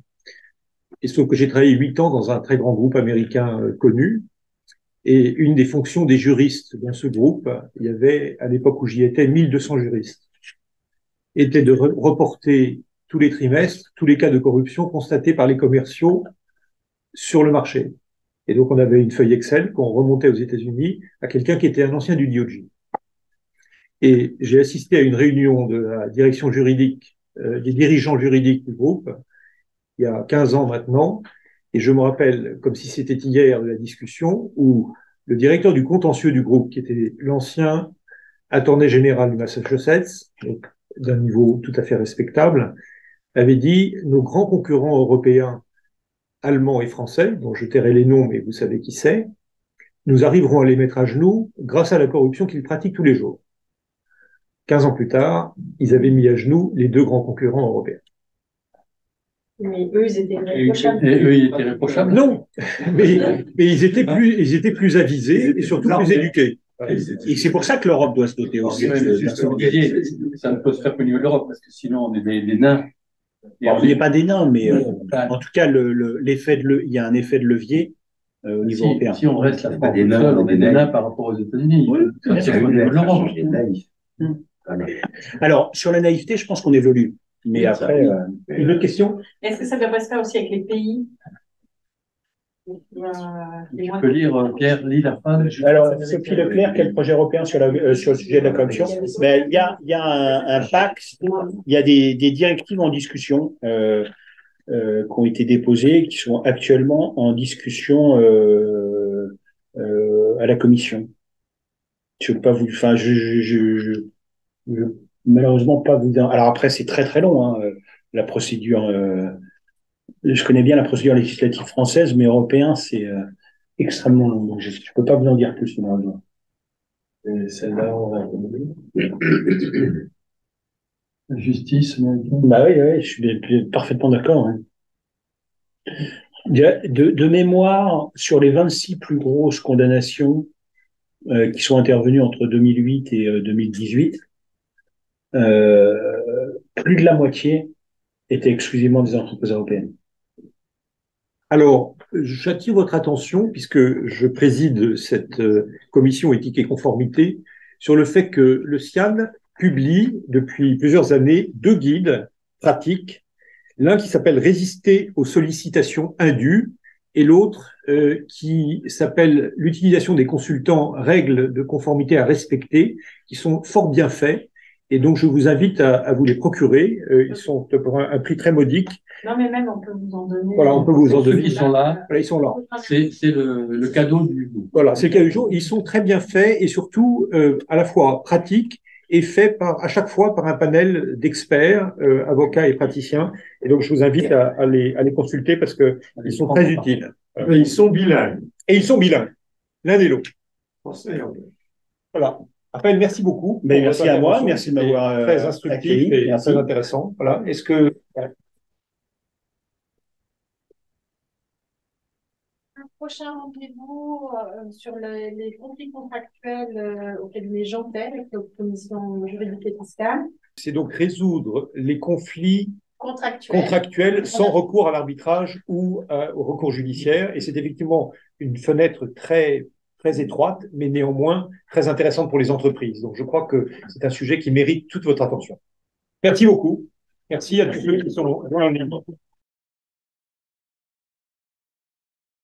Il se trouve que j'ai travaillé 8 ans dans un très grand groupe américain connu. Et une des fonctions des juristes dans ce groupe, il y avait, à l'époque où j'y étais, 1200 juristes, était de reporter tous les trimestres tous les cas de corruption constatés par les commerciaux sur le marché. Et donc, on avait une feuille Excel qu'on remontait aux États-Unis à quelqu'un qui était un ancien du DOJ. Et j'ai assisté à une réunion de la direction juridique, des dirigeants juridiques du groupe, il y a 15 ans maintenant, et je me rappelle, comme si c'était hier, de la discussion où le directeur du contentieux du groupe, qui était l'ancien attorney général du Massachusetts, donc d'un niveau tout à fait respectable, avait dit « Nos grands concurrents européens, allemands et français, dont je tairai les noms, mais vous savez qui c'est, nous arriverons à les mettre à genoux grâce à la corruption qu'ils pratiquent tous les jours. » 15 ans plus tard, ils avaient mis à genoux les deux grands concurrents européens. Mais eux, ils étaient irréprochables. Et eux, ils étaient irréprochables? Non, mais ils étaient plus avisés et surtout plus éduqués. Et c'est pour ça que l'Europe doit se doter aussi. Ouais, mais c'est ce que vous disiez, ça ne peut se faire qu'au niveau de l'Europe, parce que sinon on est des nains. Et On n'est pas des nains, mais Enfin, en tout cas, il y a un effet de levier au niveau européen. si on reste la pas France des toute nains, seule, on on est est des des naïfs. nains par rapport aux États-Unis. Oui, Ça, c'est au niveau de l'Europe. Alors, sur la naïveté, je pense qu'on évolue. Mais après, Une autre question? Est-ce que ça ne doit pas se faire aussi avec les pays? Tu peux lire, Pierre, lis la fin. alors, Sophie Leclerc, quel projet européen sur le sujet de la corruption? Ben, il y a un pacte, il y a des directives en discussion qui ont été déposées, qui sont actuellement en discussion à la Commission. Je veux pas vous, enfin, je malheureusement pas vous. Alors après, c'est très très long, hein, la procédure. Je connais bien la procédure législative française, mais européen, c'est extrêmement long. Donc, je ne peux pas vous en dire plus, malheureusement. Et celle-là, on va La justice américaine. Bah oui, oui, je suis parfaitement d'accord. Hein. De mémoire, sur les 26 plus grosses condamnations qui sont intervenues entre 2008 et 2018, plus de la moitié étaient exclusivement des entreprises européennes. Alors, j'attire votre attention, puisque je préside cette commission éthique et conformité, sur le fait que le CIAN publie depuis plusieurs années 2 guides pratiques, l'un qui s'appelle Résister aux sollicitations indues et l'autre qui s'appelle L'utilisation des consultants, règles de conformité à respecter, qui sont fort bien faits. Et donc, je vous invite à vous les procurer. Ils sont pour un prix très modique. Non, mais même, on peut vous en donner. Voilà, on peut vous en Ceux donner. qui sont là, Voilà, ils sont là. c'est le cadeau du jour. Voilà, c'est le cas du jour. Ils sont très bien faits et surtout à la fois pratiques et faits à chaque fois par un panel d'experts, avocats et praticiens. Et donc, je vous invite à les consulter parce que ils sont très utiles. Et ils sont bilingues. Et ils sont bilingues, l'un et l'autre. Français et anglais. Voilà. Raphaël, merci beaucoup. Mais pour merci votre à moi, intervention. merci de m'avoir C'était très instructif accueilli. et Merci. très intéressant. Voilà. Est-ce que Un prochain rendez-vous sur les conflits contractuels au cabinet Jean Tel, avec la commission juridique et fiscale. c'est donc résoudre les conflits Contractuels. contractuels sans recours à l'arbitrage ou au recours judiciaire. Et c'est effectivement une fenêtre très, très étroite, mais néanmoins très intéressante pour les entreprises. Donc je crois que c'est un sujet qui mérite toute votre attention. Merci beaucoup. Merci à tous ceux qui sont là.